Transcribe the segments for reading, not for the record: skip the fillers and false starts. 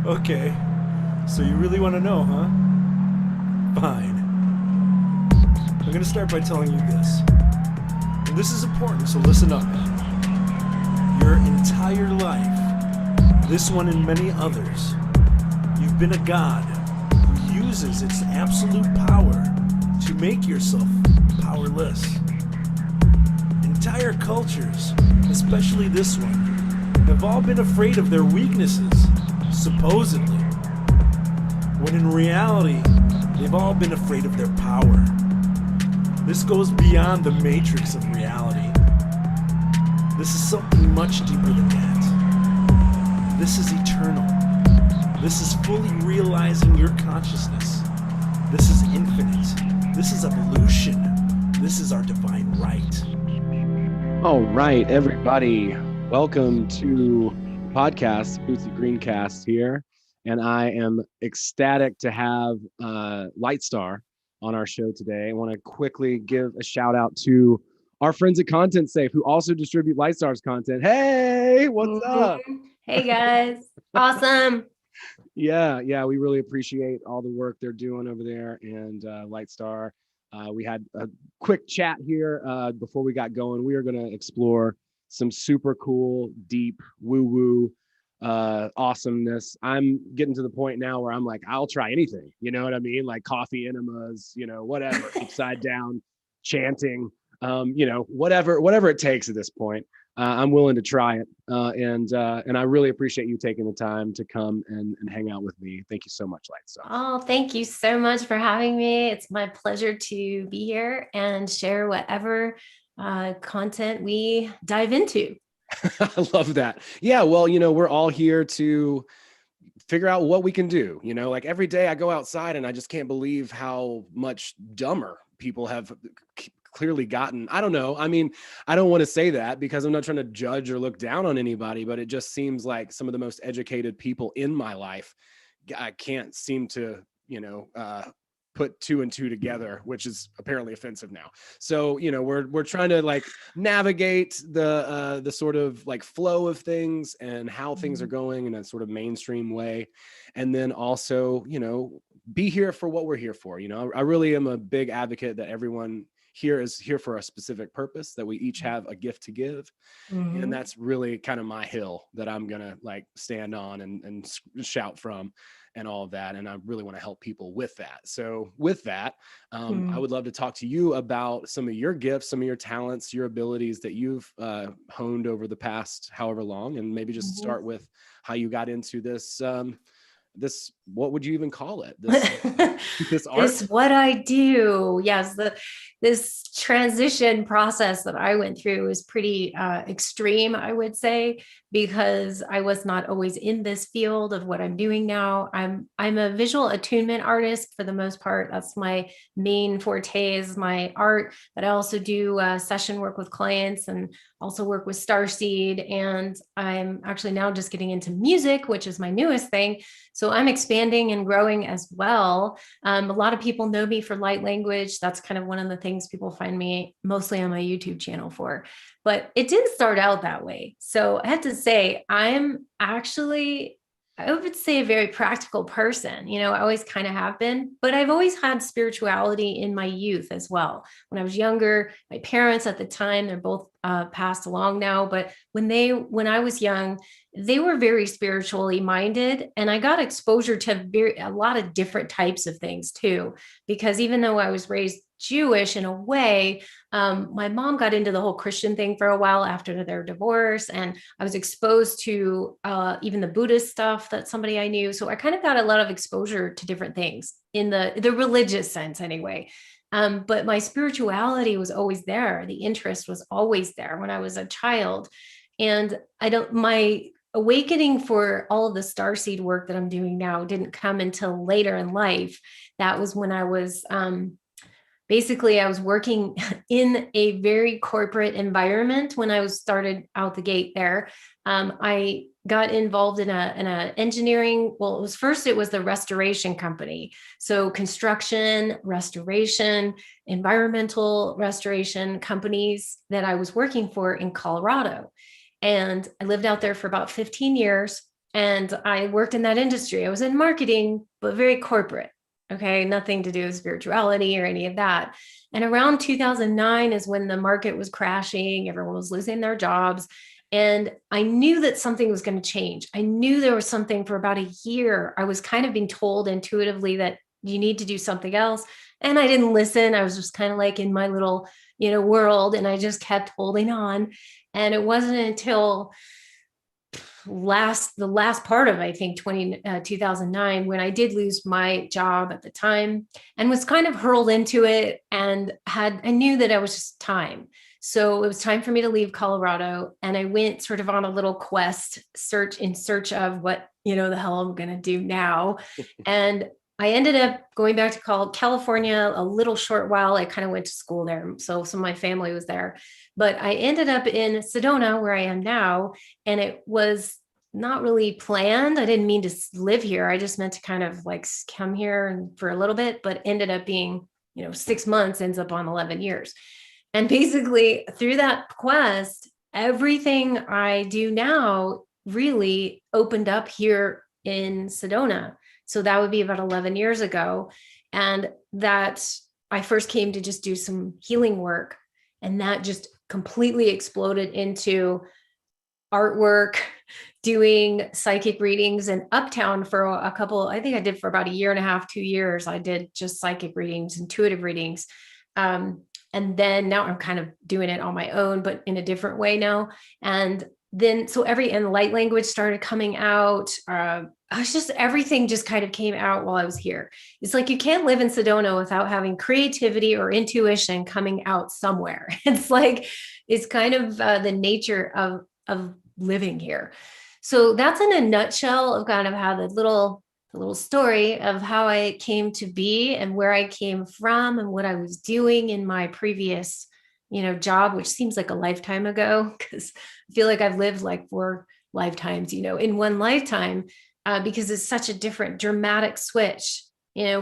Okay, so you really want to know, huh? Fine. I'm gonna start by telling you this. And this is important, so listen up. Your entire life, this one and many others, you've been a god who uses its absolute power to make yourself powerless. Entire cultures, especially this one, have all been afraid of their weaknesses, supposedly. When in reality, they've all been afraid of their power. This goes beyond the matrix of reality. This is something much deeper than that. This is eternal. This is fully realizing your consciousness. This is infinite. This is evolution. This is our divine right. All right, everybody. Welcome to the podcast, Bootsy Greencast here. And I am ecstatic to have Lightstar on our show today. I want to quickly give a shout out to our friends at Content Safe who also distribute Lightstar's content. Hey, what's up? Hey guys, awesome. Yeah, we really appreciate all the work they're doing over there. And Lightstar, we had a quick chat here before we got going. We are going to explore some super cool, deep, woo-woo awesomeness. I'm getting to the point now where I'm like, I'll try anything. You know what I mean? Like coffee enemas, whatever, upside down, chanting, whatever it takes at this point. I'm willing to try it. And I really appreciate you taking the time to come and hang out with me. Thank you so much, Lightstar. Oh, thank you so much for having me. It's my pleasure to be here and share whatever content we dive into. I love that. Yeah, well, we're all here to figure out what we can do. Like every day I go outside and I just can't believe how much dumber people have clearly gotten. I don't know. I mean, I don't want to say that because I'm not trying to judge or look down on anybody, but it just seems like some of the most educated people in my life, I can't seem to, put two and two together, which is apparently offensive now. So, we're trying to like navigate the sort of like flow of things and how things are going in a sort of mainstream way. And then also, be here for what we're here for. I really am a big advocate that everyone here is here for a specific purpose, that we each have a gift to give. Mm-hmm. And that's really kind of my hill that I'm going to like stand on and shout from and all of that. And I really want to help people with that. So with that, I would love to talk to you about some of your gifts, some of your talents, your abilities that you've honed over the past however long, and maybe just start with how you got into this, what would you even call it? This art? This what I do. Yes, this transition process that I went through was pretty extreme, I would say, because I was not always in this field of what I'm doing now. I'm a visual attunement artist for the most part. That's my main forte, is my art. But I also do session work with clients and also work with Starseed. And I'm actually now just getting into music, which is my newest thing. So I'm expanding and growing as well. A lot of people know me for light language. That's kind of one of the things people find me mostly on my YouTube channel for. But it didn't start out that way. So I have to say, I'm actually, I would say, a very practical person. I always kind of have been, but I've always had spirituality in my youth as well. When I was younger, my parents at the time, they're both passed along now, but when I was young, they were very spiritually minded, and I got exposure to a lot of different types of things too, because even though I was raised Jewish in a way, my mom got into the whole Christian thing for a while after their divorce, and I was exposed to even the Buddhist stuff that somebody I knew. So I kind of got a lot of exposure to different things in the religious sense anyway. But my spirituality was always there. The interest was always there when I was a child. And my awakening for all of the Starseed work that I'm doing now didn't come until later in life. That was when I was basically, I was working in a very corporate environment when I started out the gate there. I got involved in a engineering. Well, it was the restoration company. So construction, restoration, environmental restoration companies that I was working for in Colorado. And I lived out there for about 15 years. And I worked in that industry. I was in marketing, but very corporate. Okay. Nothing to do with spirituality or any of that. And around 2009 is when the market was crashing. Everyone was losing their jobs. And I knew that something was going to change. I knew there was something. For about a year. I was kind of being told intuitively that you need to do something else. And I didn't listen. I was just kind of like in my little, world. And I just kept holding on. And it wasn't until the last part of, I think, 2009, when I did lose my job at the time and was kind of hurled into it, and I knew that it was just time. So it was time for me to leave Colorado. And I went sort of on a little quest in search of what, the hell I'm going to do now. And I ended up going back to California a little short while. I kind of went to school there. So some of my family was there, but I ended up in Sedona, where I am now. And it was not really planned. I didn't mean to live here. I just meant to kind of like come here and for a little bit, but ended up being, 6 months ends up on 11 years. And basically through that quest, everything I do now really opened up here in Sedona. So that would be about 11 years ago. And that I first came to just do some healing work. And that just completely exploded into artwork, doing psychic readings in Uptown for a couple, I think I did for about a year and a half, 2 years. I did just psychic readings, intuitive readings. And then now I'm kind of doing it on my own, but in a different way now. And then, and light language started coming out. Everything just kind of came out while I was here. It's like, you can't live in Sedona without having creativity or intuition coming out somewhere. It's kind of the nature of living here. So that's in a nutshell of kind of how the little story of how I came to be and where I came from and what I was doing in my previous, job, which seems like a lifetime ago, because I feel like I've lived like 4 lifetimes, in one lifetime, because it's such a different dramatic switch,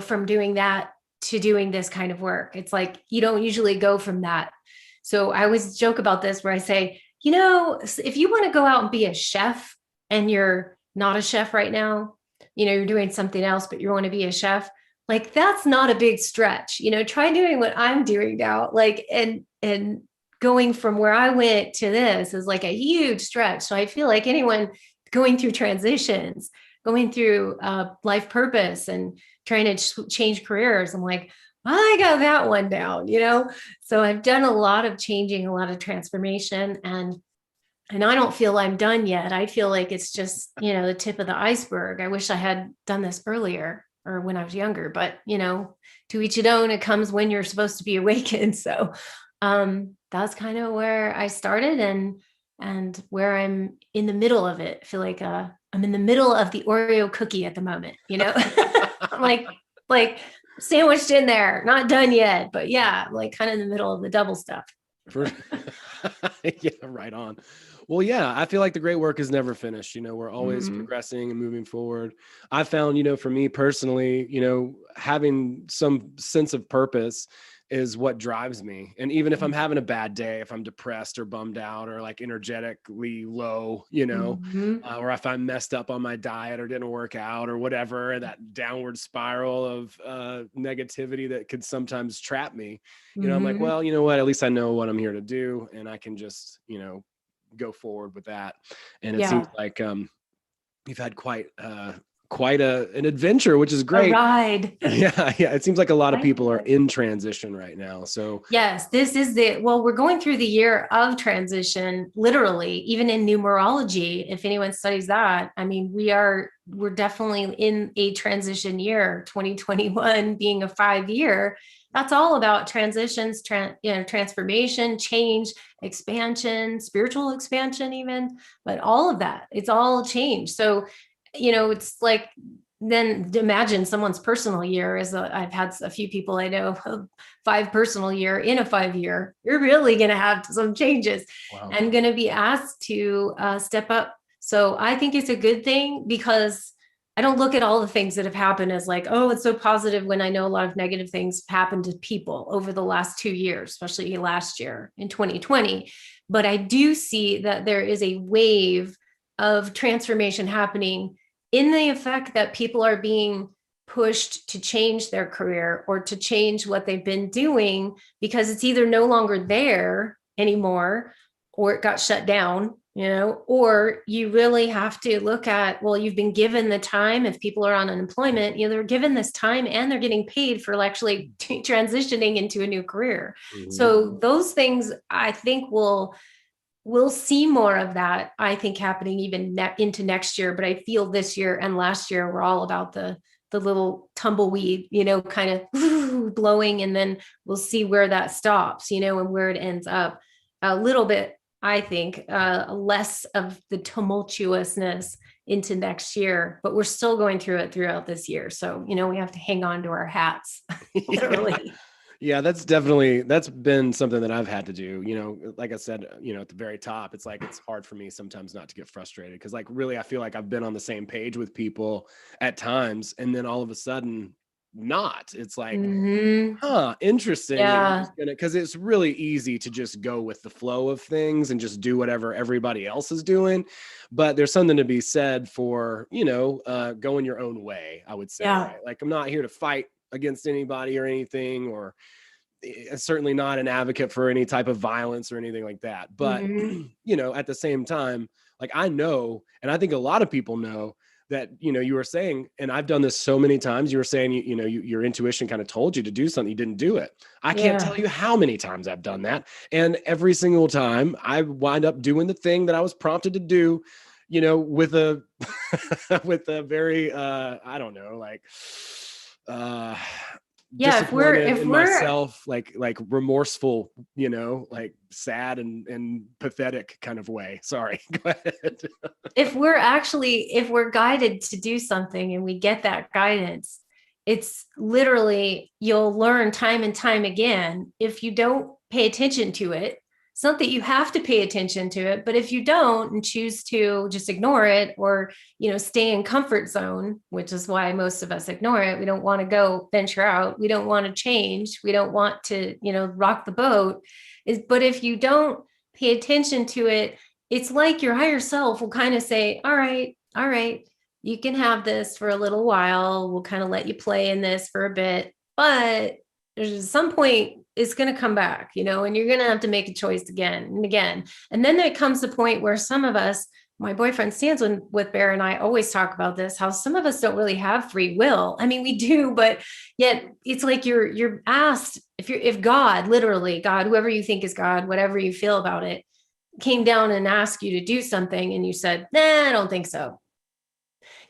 from doing that to doing this kind of work. It's like, you don't usually go from that. So I always joke about this where I say, if you want to go out and be a chef and you're not a chef right now, you're doing something else, but you want to be a chef, like, that's not a big stretch. Try doing what I'm doing now, and going from where I went to this is like a huge stretch. So I feel like anyone going through transitions, going through life purpose and trying to change careers, I'm like, I got that one down, So I've done a lot of changing, a lot of transformation, and I don't feel I'm done yet. I feel like it's just, the tip of the iceberg. I wish I had done this earlier or when I was younger, but, to each its own, it comes when you're supposed to be awakened. So that's kind of where I started and where I'm in the middle of it. I feel like I'm in the middle of the Oreo cookie at the moment, I'm like sandwiched in there, not done yet, but yeah, like kind of in the middle of the double stuff. Yeah, right on. Well, yeah, I feel like the great work is never finished. We're always progressing and moving forward. I found, for me personally, having some sense of purpose is what drives me. And even if I'm having a bad day, if I'm depressed or bummed out or like energetically low, or if I'm messed up on my diet or didn't work out or whatever, that downward spiral of negativity that could sometimes trap me, I'm like, well, you know what, at least I know what I'm here to do. And I can just, go forward with that. And it seems like you've had quite an adventure, which is great. A ride. Yeah. It seems like a lot of people are in transition right now. So yes, this is we're going through the year of transition, literally, even in numerology. If anyone studies that, I mean, we're definitely in a transition year, 2021 being a 5-year. That's all about transitions, transformation, change, expansion, spiritual expansion, even, but all of that, it's all change. So, it's like, then imagine someone's personal year I've had a few people I know, 5 personal year in a 5-year, you're really going to have some changes. Wow. And going to be asked to step up. So I think it's a good thing, because I don't look at all the things that have happened as like, oh, it's so positive, when I know a lot of negative things happened to people over the last 2 years, especially last year in 2020. But I do see that there is a wave of transformation happening in the effect that people are being pushed to change their career or to change what they've been doing because it's either no longer there anymore or it got shut down, or you really have to look at, well, you've been given the time. If people are on unemployment, they're given this time and they're getting paid for actually transitioning into a new career. Mhm. So those things, I think we'll see more of that, I think, happening even into next year. But I feel this year and last year were all about the little tumbleweed, kind of blowing, and then we'll see where that stops, and where it ends up. A little bit, I think, less of the tumultuousness into next year, but we're still going through it throughout this year. So, we have to hang on to our hats, literally. Yeah, that's been something that I've had to do, like I said, at the very top, it's like, it's hard for me sometimes not to get frustrated. Cause really, I feel like I've been on the same page with people at times. And then all of a sudden not, it's like, interesting. Yeah. Cause it's really easy to just go with the flow of things and just do whatever everybody else is doing. But there's something to be said for, going your own way, I would say. Yeah. Right? Like, I'm not here to fight against anybody or anything, or certainly not an advocate for any type of violence or anything like that. But, at the same time, like, I know, and I think a lot of people know that, you were saying, and I've done this so many times, you were saying, your intuition kind of told you to do something, you didn't do it. I can't tell you how many times I've done that. And every single time I wind up doing the thing that I was prompted to do, with a, with a very, I don't know, like, if we're in myself, like remorseful, like sad and pathetic kind of way. Sorry, go ahead. If we're guided to do something and we get that guidance, it's literally, you'll learn time and time again. If you don't pay attention to it, it's not that you have to pay attention to it, but if you don't and choose to just ignore it, or, stay in comfort zone, which is why most of us ignore it. We don't want to go venture out. We don't want to change. We don't want to, rock the boat. But if you don't pay attention to it, it's like your higher self will kind of say, all right, you can have this for a little while. We'll kind of let you play in this for a bit, but there's some point it's going to come back, and you're going to have to make a choice again and again. And then there comes the point where some of us, my boyfriend Stanley with Bear and I always talk about this, how some of us don't really have free will. I mean, we do, but yet it's like you're asked, if God, literally God, whoever you think is God, whatever you feel about it, came down and asked you to do something and you said, nah, I don't think so.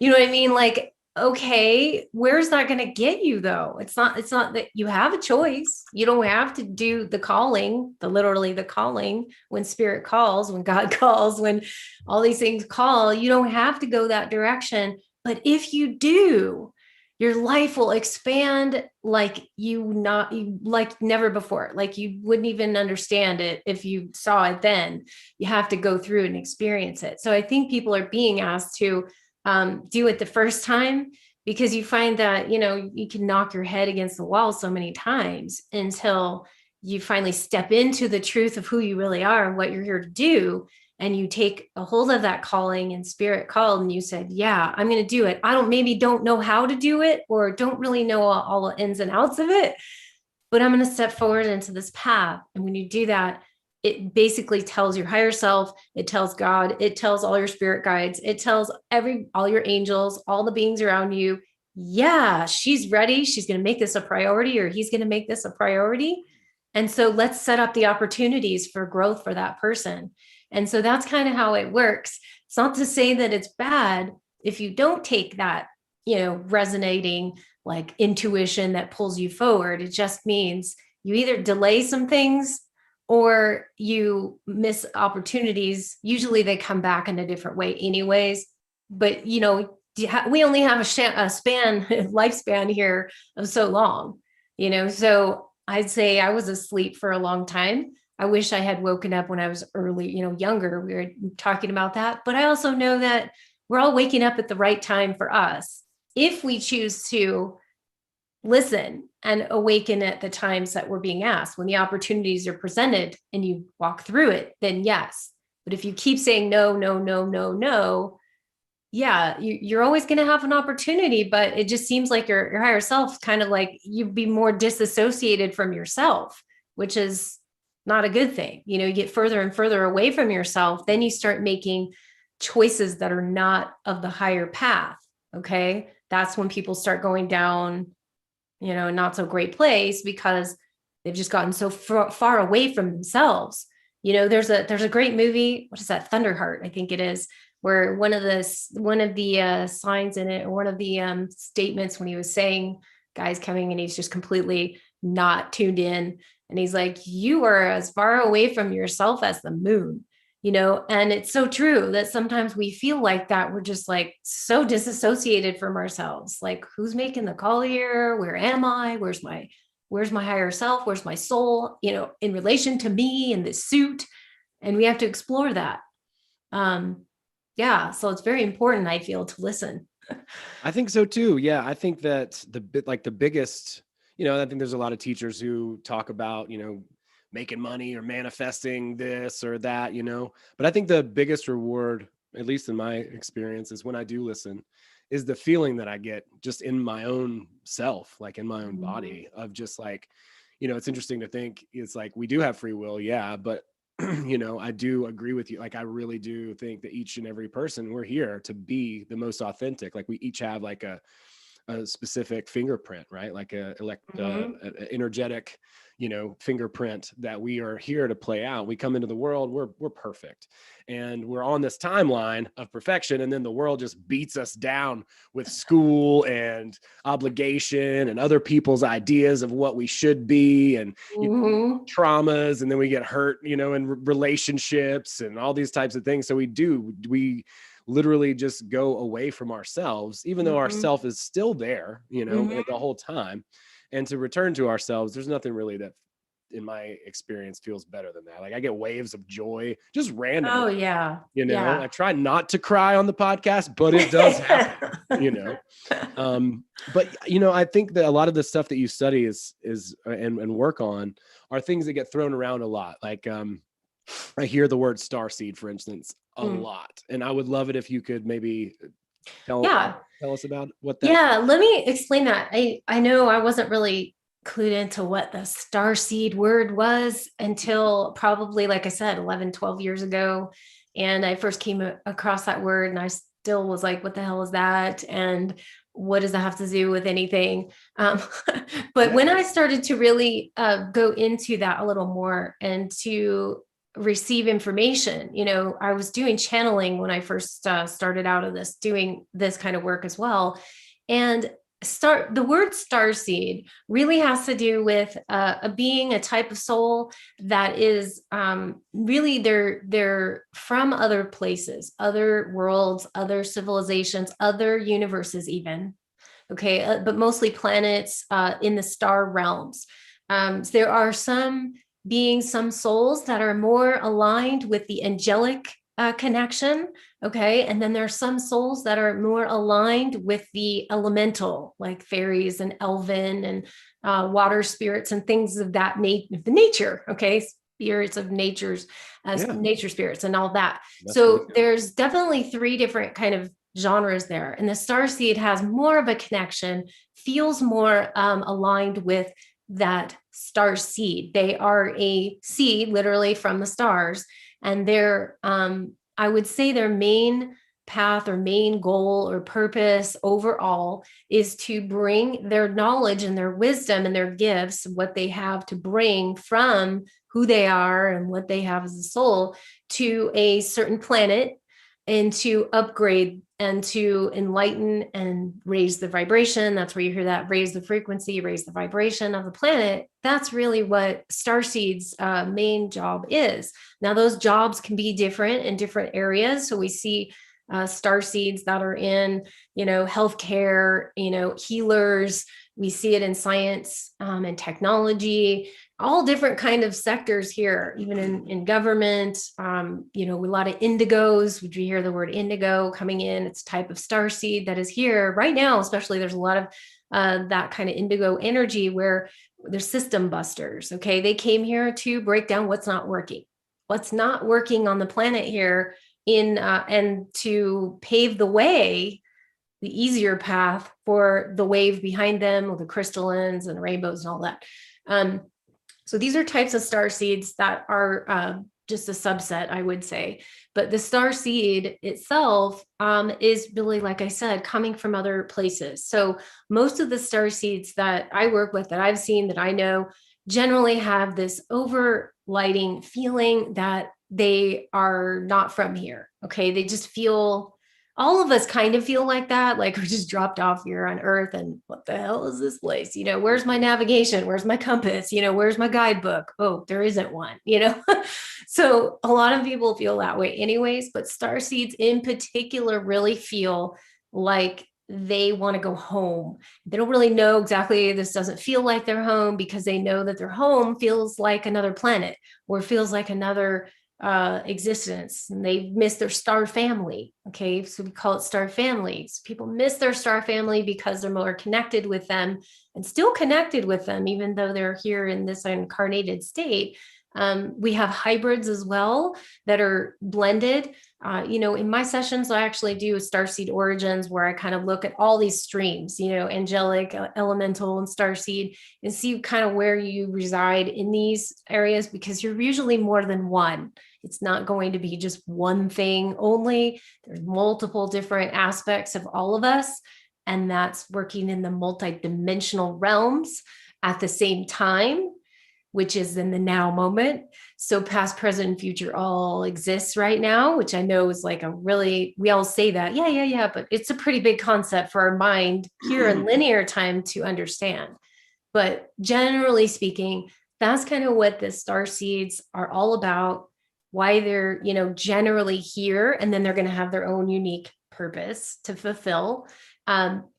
You know what I mean? Like, okay, where's that going to get you though? It's not that you have a choice. You don't have to do the calling, literally the calling, when spirit calls, when God calls, when all these things call, you don't have to go that direction. But if you do, your life will expand like never before. Like you wouldn't even understand it if you saw it then. You have to go through and experience it. So I think people are being asked to do it the first time, because you find that, you can knock your head against the wall so many times until you finally step into the truth of who you really are and what you're here to do. And you take a hold of that calling, and spirit called and you said, yeah, I'm going to do it. I maybe don't know how to do it, or don't really know all the ins and outs of it, but I'm going to step forward into this path. And when you do that, it basically tells your higher self, it tells God, it tells all your spirit guides, it tells all your angels, all the beings around you, yeah, she's ready. She's going to make this a priority, or he's going to make this a priority. And so let's set up the opportunities for growth for that person. And so that's kind of how it works. It's not to say that it's bad if you don't take that, resonating like intuition that pulls you forward. It just means you either delay some things or you miss opportunities. Usually they come back in a different way anyways, but we only have a lifespan here of so long, so I'd say I was asleep for a long time. I wish I had woken up when I was early, younger. We were talking about that, but I also know that we're all waking up at the right time for us. If we choose to listen and awaken at the times that we're being asked, when the opportunities are presented and you walk through it, then yes, But if you keep saying no, no, no, no, no, yeah, you're always going to have an opportunity, but it just seems like your higher self kind of like you'd be more disassociated from yourself, which is not a good thing. You know, you get further and further away from yourself, then you start making choices that are not of the higher path. Okay. That's when people start going down, you know, a not so great place because they've just gotten so far away from themselves. You know, there's a great movie. What is that? Thunderheart, I think it is, where one of the signs in it, or one of the statements when he was saying, guy's coming and he's just completely not tuned in. And he's like, you are as far away from yourself as the moon, you know? And it's so true that sometimes we feel like that. We're just like so disassociated from ourselves. Like, who's making the call here? Where am I? Where's my higher self? Where's my soul, you know, in relation to me in this suit? And we have to explore that. Yeah. So it's very important, I feel, to listen. I think so too. Yeah. I think that the biggest, you know, I think there's a lot of teachers who talk about, you know, making money or manifesting this or that, you know, but I think the biggest reward, at least in my experience, is when I do listen, is the feeling that I get just in my own self, like in my own body, of just like, you know, it's interesting to think it's like we do have free will. Yeah. But you know, I do agree with you. Like, I really do think that each and every person, we're here to be the most authentic. Like, we each have like a specific fingerprint, right? Like a energetic, you know, fingerprint that we are here to play out. We come into the world, we're perfect. And we're on this timeline of perfection. And then the world just beats us down with school and obligation and other people's ideas of what we should be, and you know, traumas. And then we get hurt, you know, in relationships and all these types of things. So we literally just go away from ourselves, even though our self is still there, you know, the whole time. And to return to ourselves, there's nothing really that, in my experience, feels better than that. Like, I get waves of joy, just randomly. Oh yeah. You know, yeah. I try not to cry on the podcast, but it does happen, you know? But, you know, I think that a lot of the stuff that you study and work on are things that get thrown around a lot. Like, I hear the word starseed, for instance, a lot. And I would love it if you could maybe tell us about what that. Yeah, let me explain that. I know I wasn't really clued into what the starseed word was until probably, like I said, 11, 12 years ago. And I first came across that word, and I still was like, what the hell is that? And what does that have to do with anything? But when I started to really go into that a little more and to receive information, you know, I was doing channeling when I first started out of this, doing this kind of work as well. And the word starseed really has to do with a being, a type of soul that is really they're from other places, other worlds, other civilizations, other universes even. Okay. But mostly planets in the star realms. So there are some beings, some souls that are more aligned with the angelic connection. Okay. And then there are some souls that are more aligned with the elemental, like fairies and elven and water spirits and things of that nature. Okay. Spirits of nature spirits and all that. So there's definitely 3 different kind of genres there. And the starseed has more of a connection, feels more aligned with that star seed. They are a seed literally from the stars. And they're, I would say their main path or main goal or purpose overall is to bring their knowledge and their wisdom and their gifts, what they have to bring from who they are and what they have as a soul, to a certain planet, and to upgrade and to enlighten and raise the vibration. That's where you hear that, raise the frequency, raise the vibration of the planet. That's really what starseed's main job is. Now, those jobs can be different in different areas. So we see starseeds that are in, you know, healthcare, you know, healers. We see it in science and technology, all different kind of sectors here, even in government. You know, a lot of indigos. Would you hear the word indigo coming in? It's a type of starseed that is here right now, especially. There's a lot of that kind of indigo energy where they're system busters. Okay. They came here to break down what's not working. what's not working on the planet here and to pave the way, the easier path for the wave behind them with the crystallines and rainbows and all that. So these are types of star seeds that are just a subset, I would say. But the star seed itself is really, like I said, coming from other places. So most of the star seeds that I work with, that I've seen, that I know, generally have this overlighting feeling that they are not from here. Okay. They just feel, all of us kind of feel like that. Like we just dropped off here on Earth and what the hell is this place? You know, where's my navigation? Where's my compass? You know, where's my guidebook? Oh, there isn't one, you know? So a lot of people feel that way anyways, but star seeds in particular really feel like they want to go home. They don't really know exactly, this doesn't feel like their home, because they know that their home feels like another planet or feels like another existence, and they miss their star family. Okay, so we call it star families. People miss their star family because they're more connected with them and still connected with them, even though they're here in this incarnated state. We have hybrids as well that are blended. You know, in my sessions, I actually do starseed origins, where I kind of look at all these streams, you know, angelic, elemental, and starseed, and see kind of where you reside in these areas, because you're usually more than one. It's not going to be just one thing only. There's multiple different aspects of all of us, and that's working in the multi-dimensional realms at the same time, which is in the now moment. So past, present, and future all exists right now, which I know is like a really, we all say that, yeah, but it's a pretty big concept for our mind here in linear time to understand. But generally speaking, that's kind of what the star seeds are all about, why they're, you know, generally here, and then they're going to have their own unique purpose to fulfill.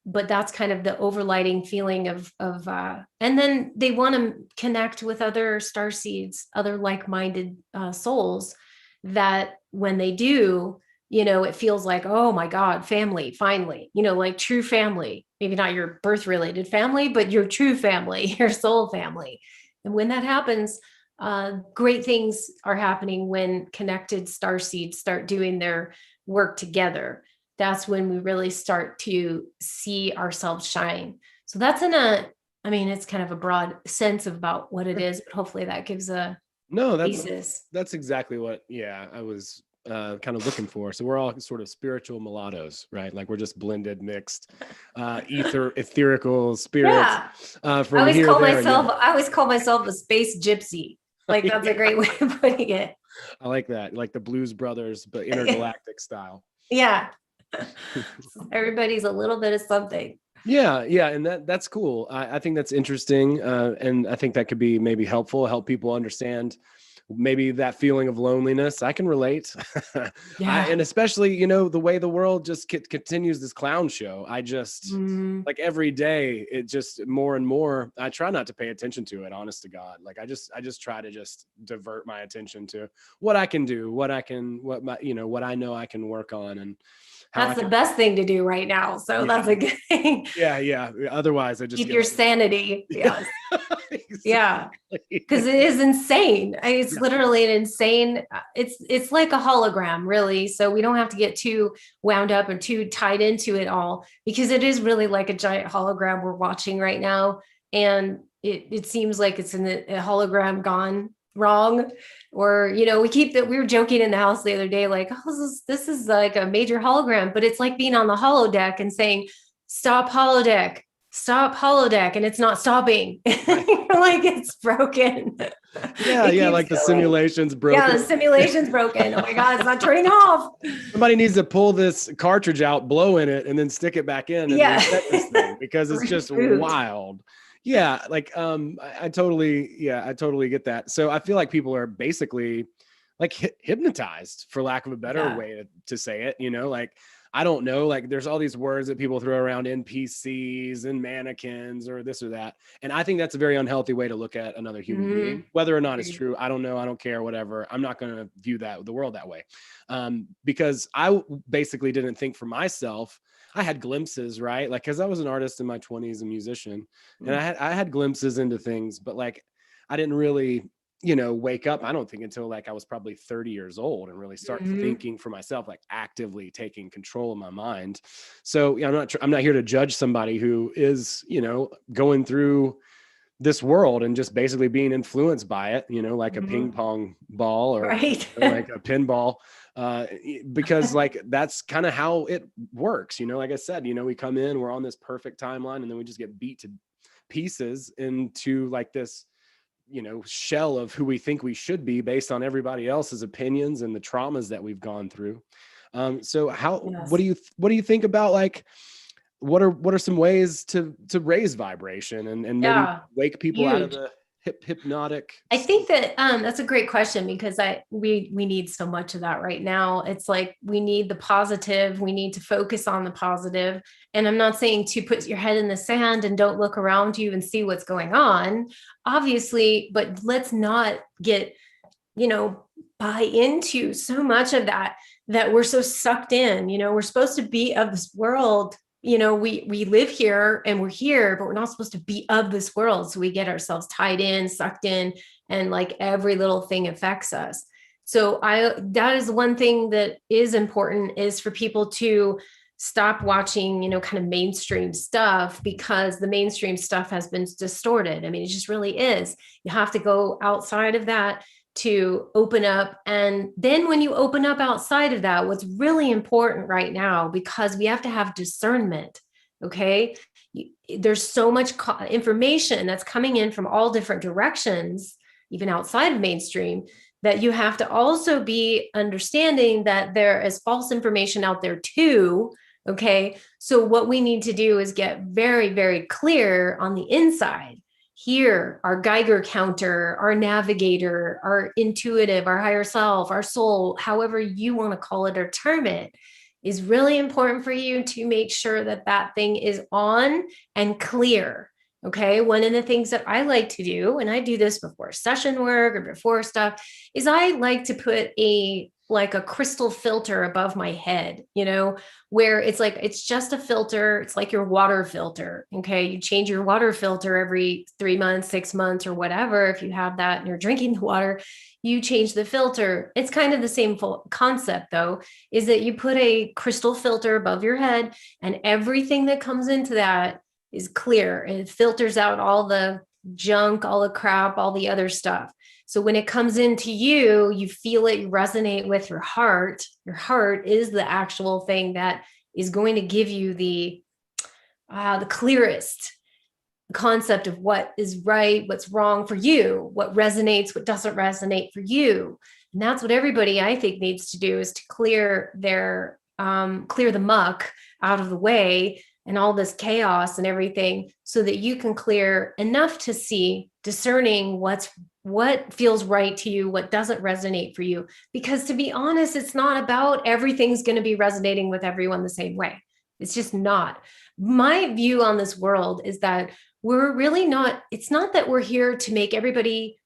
But that's kind of the overlighting feeling of and then they want to connect with other star seeds, other like-minded souls, that when they do, you know, it feels like, oh my God, family, finally, you know, like true family, maybe not your birth related family, but your true family, your soul family. And when that happens, great things are happening when connected star seeds start doing their work together. That's when we really start to see ourselves shine. So that's I mean, it's kind of a broad sense about what it is, but hopefully that gives a basis. That's exactly what, I was kind of looking for. So we're all sort of spiritual mulattoes, right? Like we're just blended, mixed, etherical spirits. From I always call there, myself a space gypsy. Like that's a great way of putting it. I like that, like the Blues Brothers, but intergalactic style. Yeah. Everybody's a little bit of something. Yeah, and that's cool. I think that's interesting, and I think that could be maybe help people understand maybe that feeling of loneliness. I can relate. And especially, you know, the way the world just continues this clown show. I just like every day, it just more and more, I try not to pay attention to it, honest to God. Like I just try to just divert my attention to what I can do, what I know I can work on, and that's the best thing to do right now. So that's a good thing. Yeah. Otherwise, I just keep your sanity. Yes. Exactly. Yeah. Because it is insane. It's literally an insane. It's like a hologram, really. So we don't have to get too wound up and too tied into it all, because it is really like a giant hologram we're watching right now, and it seems like it's a hologram gone wrong. Or, you know, we were joking in the house the other day, like, oh, this is like a major hologram, but it's like being on the holodeck and saying, stop holodeck, and it's not stopping. Like it's broken. Yeah, like the simulation's broken. Yeah, the simulation's broken. Oh my God, it's not turning off. Somebody needs to pull this cartridge out, blow in it, and then stick it back in and reset this thing, because it's just wild. Yeah, like I totally get that. So I feel like people are basically like hypnotized, for lack of a better way to say it, you know, like I don't know, like there's all these words that people throw around, NPCs and mannequins or this or that. And I think that's a very unhealthy way to look at another human being, whether or not it's true. I don't know. I don't care, whatever. I'm not going to view the world that way. Because I basically didn't think for myself. I had glimpses, right? Like, cause I was an artist in my 20s, a musician, and I had glimpses into things, but like, I didn't really wake up, I don't think until like I was probably 30 years old and really start thinking for myself, like actively taking control of my mind. So I'm not here to judge somebody who is, going through this world and just basically being influenced by it, like a ping pong ball or Right. like a pinball, because like, that's kind of how it works. Like I said, we come in, we're on this perfect timeline, and then we just get beat to pieces into like this, shell of who we think we should be based on everybody else's opinions and the traumas that we've gone through. So what do you think about like, what are some ways to raise vibration and maybe wake people out of the hypnotic? I think that that's a great question, because we need so much of that right now. It's like we need the positive. We need to focus on the positive. And I'm not saying to put your head in the sand and don't look around you and see what's going on, obviously, but let's not get, buy into so much of that we're so sucked in. We're supposed to be of this world. We live here and we're here, but we're not supposed to be of this world. So we get ourselves tied in, sucked in, and like every little thing affects us. So that is one thing that is important, is for people to stop watching, kind of mainstream stuff, because the mainstream stuff has been distorted. I mean, it just really is. You have to go outside of that to open up. And then when you open up outside of that, what's really important right now, because we have to have discernment. Okay. There's so much information that's coming in from all different directions, even outside of mainstream, that you have to also be understanding that there is false information out there too. Okay. So what we need to do is get very, very clear on the inside. Here, our Geiger counter, our navigator, our intuitive, our higher self, our soul, however you want to call it or term it, is really important for you to make sure that that thing is on and clear. Okay. One of the things that I like to do, and I do this before session work or before stuff, is I like to put a crystal filter above my head, where it's like, it's just a filter. It's like your water filter. Okay. You change your water filter every 3 months, 6 months, or whatever. If you have that and you're drinking the water, you change the filter. It's kind of the same concept though, is that you put a crystal filter above your head, and everything that comes into that is clear, and it filters out all the junk, all the crap, all the other stuff. So when it comes into you, you feel it, you resonate with your heart. Your heart is the actual thing that is going to give you the clearest concept of what is right, what's wrong for you, what resonates, what doesn't resonate for you. And that's what everybody, I think, needs to do, is to clear the muck out of the way and all this chaos and everything, so that you can clear enough to see, discerning what feels right to you, what doesn't resonate for you. Because to be honest, it's not about everything's going to be resonating with everyone the same way. It's just not. My view on this world is that we're really not, it's not that we're here to make everybody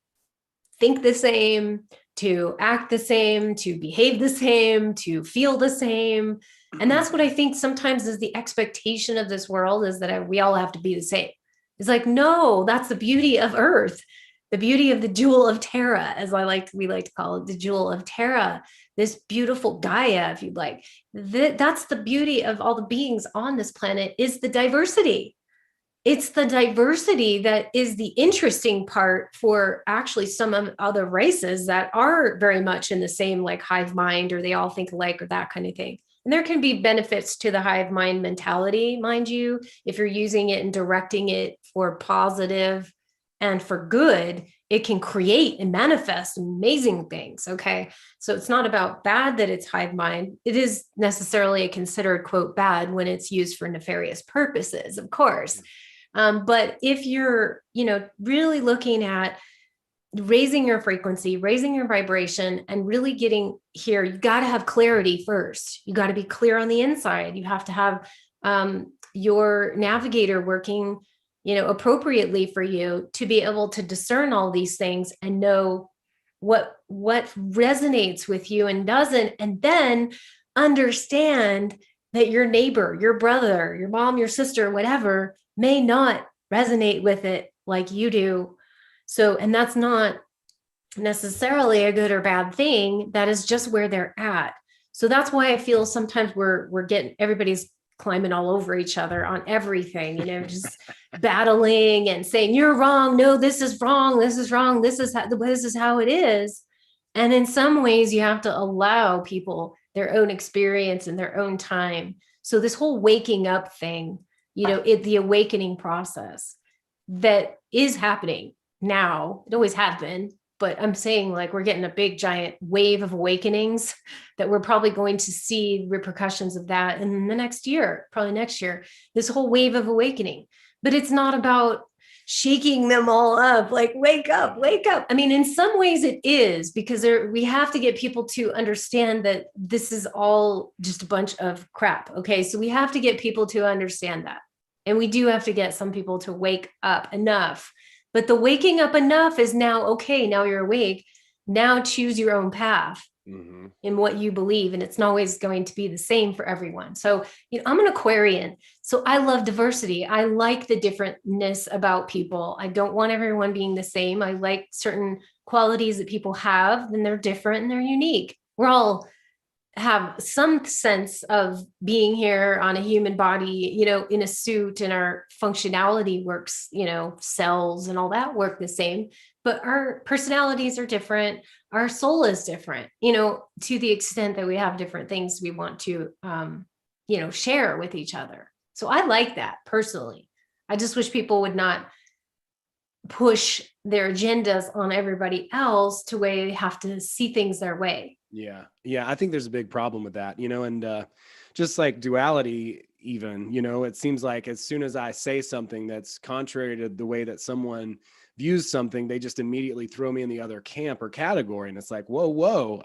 think the same, to act the same, to behave the same, to feel the same. And that's what I think sometimes is the expectation of this world, is that we all have to be the same. It's like, no, that's the beauty of Earth, the beauty of the jewel of Terra, as we like to call it, the jewel of Terra, this beautiful Gaia, if you'd like. That's the beauty of all the beings on this planet, is the diversity. It's the diversity that is the interesting part for actually some other races that are very much in the same like hive mind, or they all think alike, or that kind of thing. And there can be benefits to the hive mind mentality, mind you, if you're using it and directing it for positive and for good. It can create and manifest amazing things. Okay. So it's not about bad that it's hive mind. It is necessarily considered, quote, bad when it's used for nefarious purposes, of course. But if you're, really looking at raising your frequency, raising your vibration, and really getting here, you got to have clarity first. You got to be clear on the inside. You have to have your navigator working, appropriately for you to be able to discern all these things and know what resonates with you and doesn't, and then understand that your neighbor, your brother, your mom, your sister, whatever, may not resonate with it like you do. So, and that's not necessarily a good or bad thing. That is just where they're at. So that's why I feel sometimes we're getting, everybody's climbing all over each other on everything, just battling and saying, you're wrong. No, this is wrong. This is wrong. This is how it is. And in some ways you have to allow people their own experience and their own time. So this whole waking up thing, the awakening process that is happening now, it always has been, but I'm saying like we're getting a big giant wave of awakenings that we're probably going to see repercussions of that in the next year, probably next year, this whole wave of awakening. But it's not about shaking them all up, like wake up, wake up. I mean, in some ways it is, because we have to get people to understand that this is all just a bunch of crap. Okay. So we have to get people to understand that. And we do have to get some people to wake up enough. But the waking up enough is now, okay, now you're awake. Now choose your own path in what you believe. And it's not always going to be the same for everyone. So, I'm an Aquarian. So I love diversity. I like the differentness about people. I don't want everyone being the same. I like certain qualities that people have, and they're different and they're unique. We're all have some sense of being here on a human body, in a suit, and our functionality works, cells and all that work the same, but our personalities are different. Our soul is different, to the extent that we have different things we want to, share with each other. So I like that personally. I just wish people would not push their agendas on everybody else to where they have to see things their way. Yeah. Yeah. I think there's a big problem with that, and just like duality, even, it seems like as soon as I say something that's contrary to the way that someone views something, they just immediately throw me in the other camp or category. And it's like, whoa,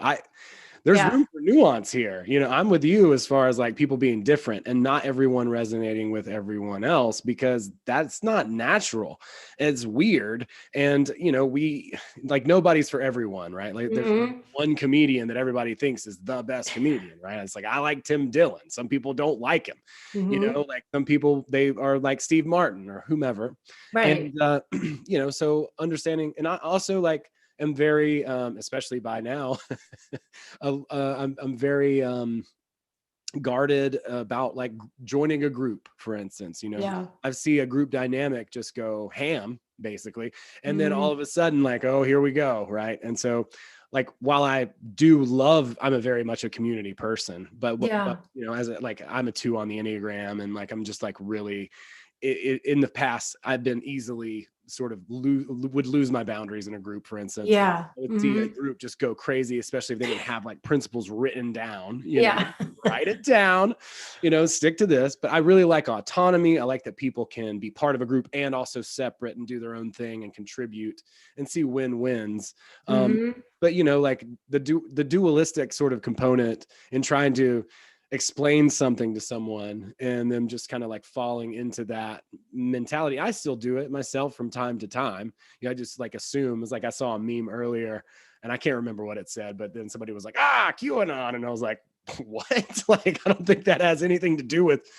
there's room for nuance here. I'm with you as far as like people being different and not everyone resonating with everyone else, because that's not natural. It's weird. And, we like nobody's for everyone, right? Like there's one comedian that everybody thinks is the best comedian, right? It's like, I like Tim Dillon. Some people don't like him, like some people, they are like Steve Martin or whomever. Right. And, so understanding, and I also like, am very, especially by now, I'm very guarded about like joining a group, for instance. I see a group dynamic just go ham, basically. And then all of a sudden, like, oh, here we go. Right. And so like, while I do love, I'm a very much a community person, but as I'm a 2 on the Enneagram, and like, I'm just like really, in the past, I've been easily sort of would lose my boundaries in a group, for instance. Yeah. I would see a group just go crazy, especially if they didn't have like principles written down. Write it down, stick to this. But I really like autonomy. I like that people can be part of a group and also separate and do their own thing and contribute and see win-wins. But like the dualistic sort of component in trying to explain something to someone and them just kind of like falling into that mentality. I still do it myself from time to time. I just like assume. It's like I saw a meme earlier and I can't remember what it said, but then somebody was like, QAnon. And I was like, what? Like, I don't think that has anything to do with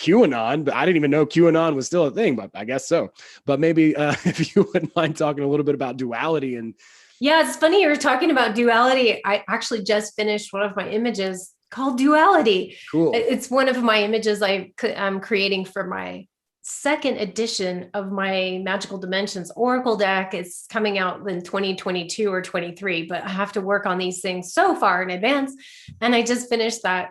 QAnon, but I didn't even know QAnon was still a thing, but I guess so. But maybe if you wouldn't mind talking a little bit about duality. And yeah, it's funny you were talking about duality. I actually just finished one of my images called Duality. Cool. It's one of my images I'm creating for my second edition of my Magical Dimensions Oracle deck. It's coming out in 2022 or 23, but I have to work on these things so far in advance. And I just finished that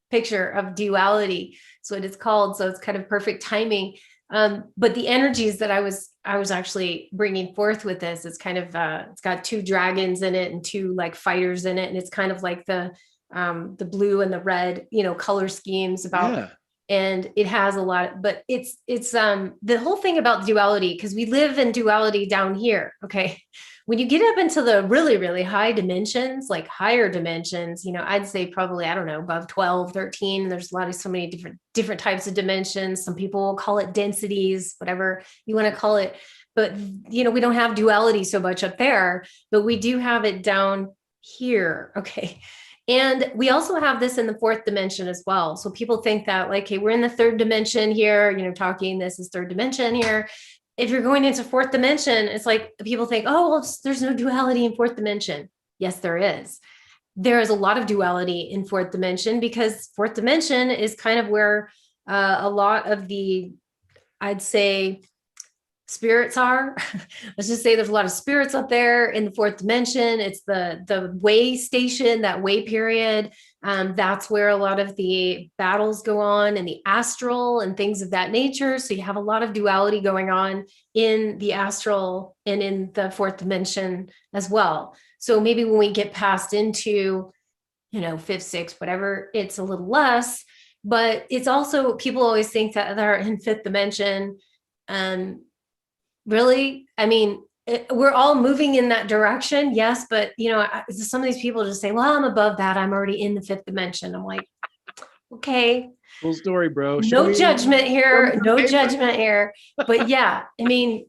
picture of duality. So it is called. So it's kind of perfect timing. But the energies that I was actually bringing forth with this, it's kind of, it's got 2 dragons in it and 2 like fighters in it. And it's kind of like the blue and the red, color schemes about, and it has a lot, but it's the whole thing about duality, because we live in duality down here. Okay. When you get up into the really, really high dimensions, like higher dimensions, I'd say probably, I don't know, above 12, 13, there's so many different types of dimensions. Some people will call it densities, whatever you want to call it. But, we don't have duality so much up there, but we do have it down here. Okay. And we also have this in the 4th dimension as well. So people think that like, hey, we're in the 3rd dimension here, talking, this is 3rd dimension here. if you're going into fourth dimension, it's like people think, oh, well, there's no duality in fourth dimension. Yes, there is. There is a lot of duality in fourth dimension, because fourth dimension is kind of where a lot of the, I'd say, spirits are. Let's just say there's a lot of spirits up there in the fourth dimension. It's the way station, that way period. That's where a lot of the battles go on, and the astral and things of that nature. So you have a lot of duality going on in the astral and in the fourth dimension as well. So maybe when we get past into, fifth, sixth, whatever, it's a little less. But it's also, people always think that they're in fifth dimension. Really, I mean, we're all moving in that direction. Yes. But, some of these people just say, well, I'm above that. I'm already in the fifth dimension. I'm like, okay. Cool story, bro. No judgment here. No judgment here. But yeah, I mean,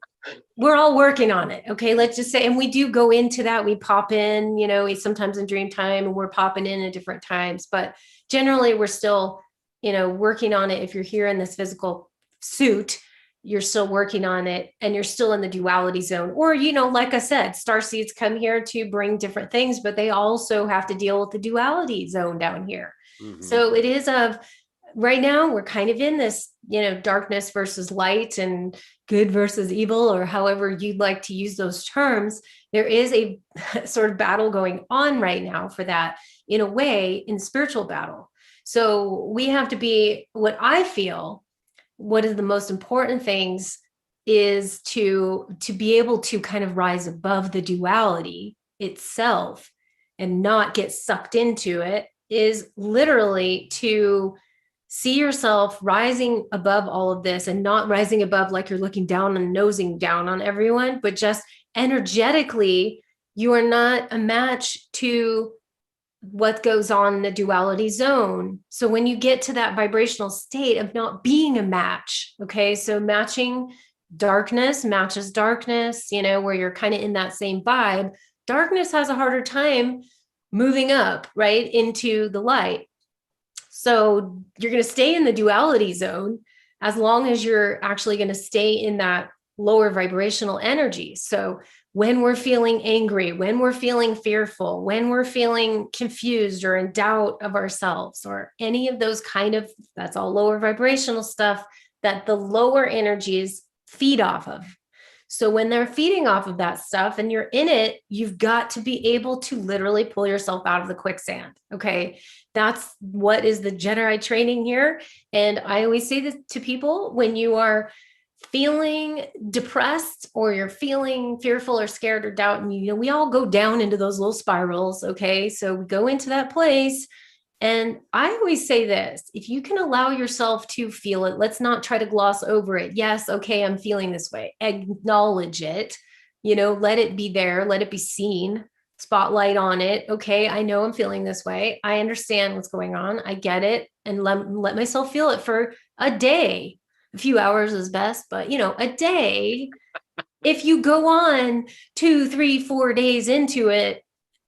we're all working on it. Okay. Let's just say, and we do go into that. We pop in, sometimes in dream time, and we're popping in at different times, but generally we're still, working on it. If you're here in this physical suit, you're still working on it, and you're still in the duality zone. Or, like I said, starseeds come here to bring different things, but they also have to deal with the duality zone down here. Mm-hmm. So it is right now we're kind of in this, darkness versus light and good versus evil, or however you'd like to use those terms. There is a sort of battle going on right now for that, in a way, in spiritual battle. So we have to be, what I feel, what is the most important things is to be able to kind of rise above the duality itself and not get sucked into it, is literally to see yourself rising above all of this, and not rising above like you're looking down and nosing down on everyone, but just energetically, you are not a match to what goes on in the duality zone. So when you get to that vibrational state of not being a match, okay, so matching darkness matches darkness, where you're kind of in that same vibe, darkness has a harder time moving up, right, into the light. So you're going to stay in the duality zone as long as you're actually going to stay in that lower vibrational energy. So when we're feeling angry, when we're feeling fearful, when we're feeling confused or in doubt of ourselves, or any of those that's all lower vibrational stuff that the lower energies feed off of. So when they're feeding off of that stuff and you're in it, you've got to be able to literally pull yourself out of the quicksand. Okay. That's what is the Jedi training here. And I always say this to people: when you are feeling depressed, or you're feeling fearful or scared or doubt, and we all go down into those little spirals. Okay. So we go into that place. And I always say this: if you can allow yourself to feel it, let's not try to gloss over it. Yes. Okay. I'm feeling this way. Acknowledge it, let it be there. Let it be seen. Spotlight on it. Okay. I know I'm feeling this way. I understand what's going on. I get it. And let myself feel it for a day. A few hours is best, but a day. If you go on 2, 3, 4 days into it,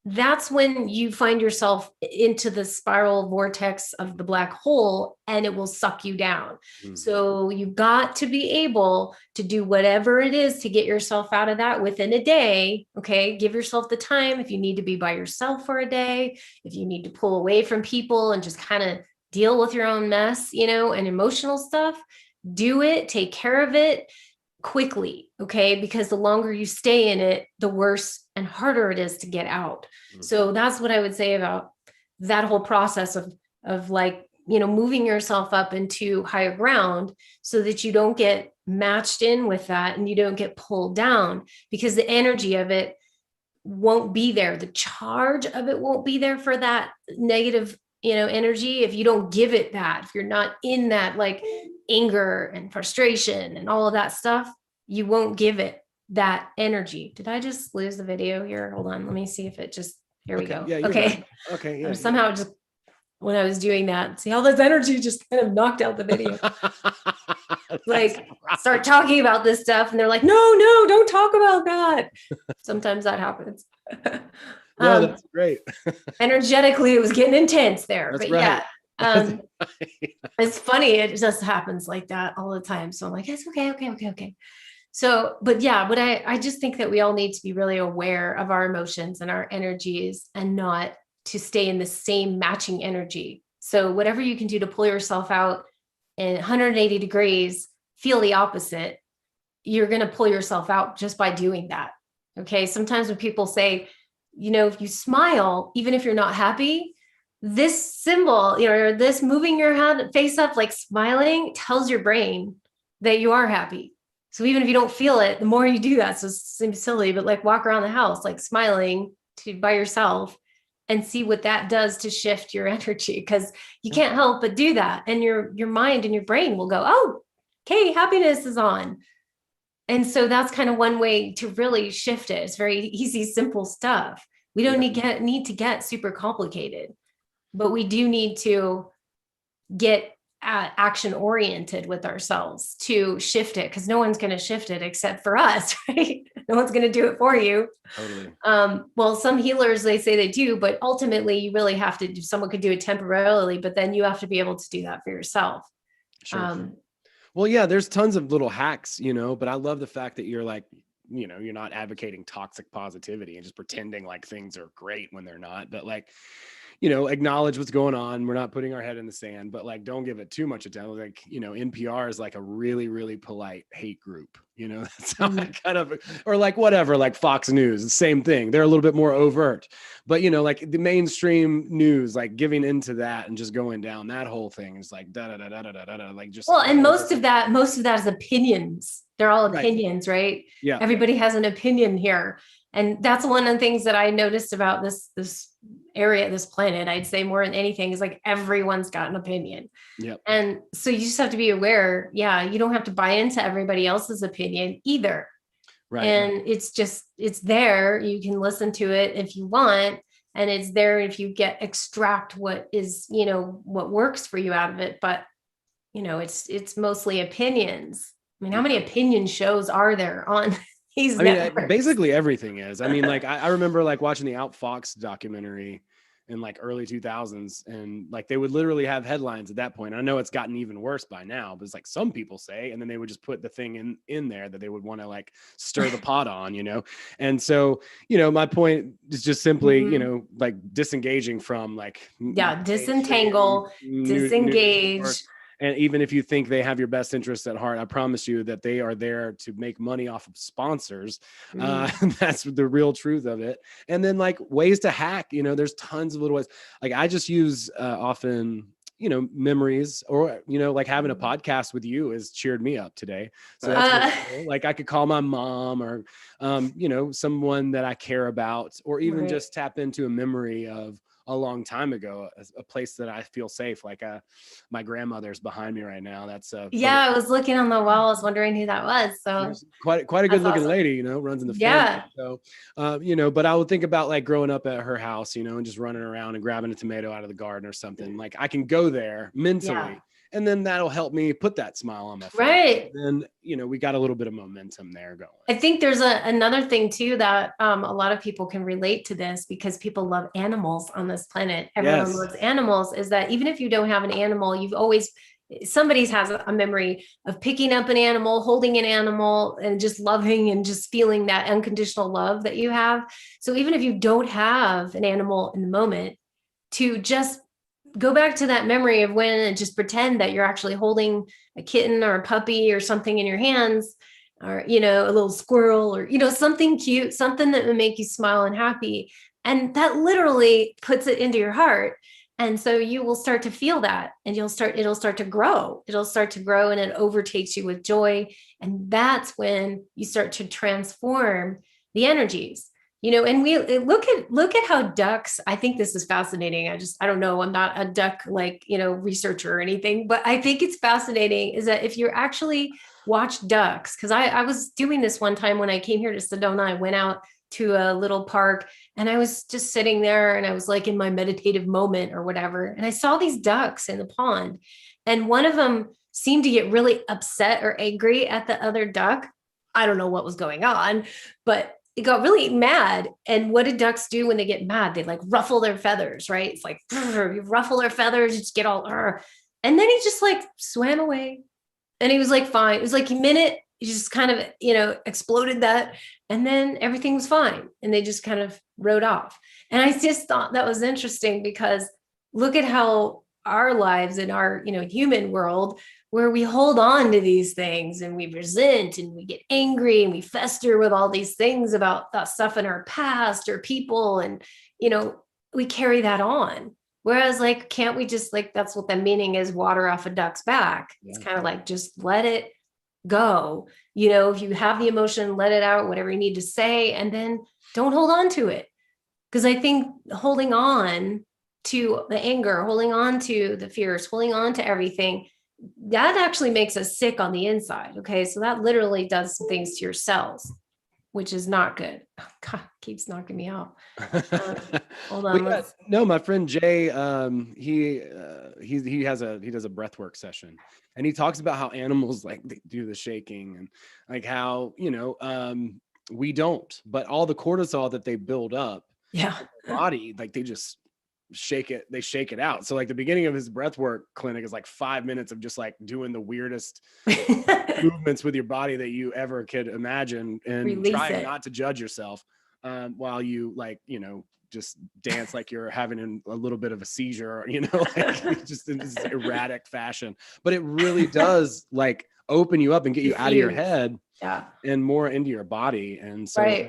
that's when you find yourself into the spiral vortex of the black hole, and it will suck you down. Mm-hmm. So you've got to be able to do whatever it is to get yourself out of that within a day. Okay. Give yourself the time. If you need to be by yourself for a day, if you need to pull away from people and just kind of deal with your own mess, and emotional stuff, do it, take care of it quickly. Okay. Because the longer you stay in it, the worse and harder it is to get out. Mm-hmm. So that's what I would say about that whole process of like, moving yourself up into higher ground, so that you don't get matched in with that and you don't get pulled down, because the energy of it won't be there. The charge of it won't be there for that negative, energy. If you don't give it that, if you're not in that like anger and frustration and all of that stuff, you won't give it that energy. Did I just lose the video here? Hold on. Let me see if it just, here we go. Yeah, okay. Back. Okay. Yeah. Somehow just, when I was doing that, see how this energy just kind of knocked out the video. Like start talking about this stuff and they're like, no, don't talk about that. Sometimes that happens. No, that's great. Energetically, it was getting intense there. That's but right. Yeah, it's funny. It just happens like that all the time. So I'm like, it's okay. So, but yeah, but I just think that we all need to be really aware of our emotions and our energies and not to stay in the same matching energy. So whatever you can do to pull yourself out in 180 degrees, feel the opposite, you're going to pull yourself out just by doing that. Okay. Sometimes when people say, if you smile, even if you're not happy, this symbol, this moving your head face up, like smiling, tells your brain that you are happy. So even if you don't feel it, the more you do that, so it seems silly, but like walk around the house, like smiling by yourself and see what that does to shift your energy. Because you can't help but do that. And your mind and your brain will go, oh, okay, happiness is on. And so that's kind of one way to really shift it. It's very easy, simple stuff. We don't need to get super complicated, but we do need to get action oriented with ourselves to shift it, because no one's going to shift it except for us, right? No one's going to do it for you. Totally. Well, some healers, they say they do, but ultimately you really have to someone could do it temporarily, but then you have to be able to do that for yourself. Sure. Well, yeah, there's tons of little hacks, but I love the fact that you're like, you're not advocating toxic positivity and just pretending like things are great when they're not, but like, acknowledge what's going on. We're not putting our head in the sand, but like, don't give it too much attention. Like, NPR is like a really, really polite hate group. That's how I kind of, or like whatever, like Fox News, the same thing. They're a little bit more overt, but like the mainstream news, like giving into that and just going down that whole thing is like da da da da da da da, like just. Well, and most of that is opinions. They're all opinions, right? Yeah. Everybody has an opinion here. And that's one of the things that I noticed about this area, this planet, I'd say more than anything, is like everyone's got an opinion. Yep. And so you just have to be aware. Yeah, you don't have to buy into everybody else's opinion either. Right. And it's there. You can listen to it if you want. And it's there if you extract what is, what works for you out of it. But, it's mostly opinions. I mean, how many opinion shows are there on these networks? Basically everything is. I mean, like I remember like watching the Outfox documentary in like early 2000s, and like they would literally have headlines at that point. I know it's gotten even worse by now, but it's like some people say, and then they would just put the thing in there that they would want to like stir the pot on, And so, my point is just simply, like disengaging from like, disentangle, disengage. And even if you think they have your best interests at heart, I promise you that they are there to make money off of sponsors. That's the real truth of it. And then like ways to hack, there's tons of little ways. Like I just use often, memories, or, like having a podcast with you has cheered me up today. So that's really cool. Like I could call my mom or, someone that I care about, or even just tap into a memory of a long time ago, a place that I feel safe. Like my grandmother's behind me right now. That's I was looking on the wall. I was wondering who that was. So quite a good looking lady, runs in the family. So, but I would think about like growing up at her house, and just running around and grabbing a tomato out of the garden or something. Like I can go there mentally. And then that'll help me put that smile on my face. Right. And then, we got a little bit of momentum there going. I think there's another thing too, that a lot of people can relate to this, because people love animals on this planet. Everyone loves animals, is that even if you don't have an animal, somebody has a memory of picking up an animal, holding an animal, and just loving and just feeling that unconditional love that you have. So even if you don't have an animal in the moment, to just go back to that memory of when, and just pretend that you're actually holding a kitten or a puppy or something in your hands, or, a little squirrel, or, something cute, something that would make you smile and happy. And that literally puts it into your heart. And so you will start to feel that, and it'll start to grow. It'll start to grow, and it overtakes you with joy. And that's when you start to transform the energies. And we look at how ducks, I think this is fascinating. I don't know. I'm not a duck, researcher or anything, but I think it's fascinating is that if you actually watch ducks, because I was doing this one time when I came here to Sedona, I went out to a little park and I was just sitting there, and I was like in my meditative moment or whatever. And I saw these ducks in the pond, and one of them seemed to get really upset or angry at the other duck. I don't know what was going on, but it got really mad. And what do ducks do when they get mad? They like ruffle their feathers, right? It's like, you ruffle their feathers, you just get all, and then he just like swam away. And he was like, fine. It was like a minute, you just kind of, exploded that, and then everything was fine. And they just kind of rode off. And I just thought that was interesting, because look at how our lives in our, human world, where we hold on to these things and we resent and we get angry and we fester with all these things about that stuff in our past or people. And, we carry that on. Whereas, like, can't we just, like, that's what the meaning is, water off a duck's back. It's kind of like, just let it go. If you have the emotion, let it out, whatever you need to say, and then don't hold on to it. Because I think holding on to the anger, holding on to the fears, holding on to everything, that actually makes us sick on the inside. Okay. So that literally does some things to your cells, which is not good. God, keeps knocking me out. Hold on. No, my friend Jay, he does a breathwork session, and he talks about how animals, like, they do the shaking, and like how, we don't, but all the cortisol that they build up in the body, like, they just shake it out. So, like, the beginning of his breathwork clinic is like 5 minutes of just, like, doing the weirdest movements with your body that you ever could imagine, and trying not to judge yourself while you, like, just dance like you're having a little bit of a seizure, like, just in this erratic fashion. But it really does, like, open you up and get you out of your head and more into your body. And so,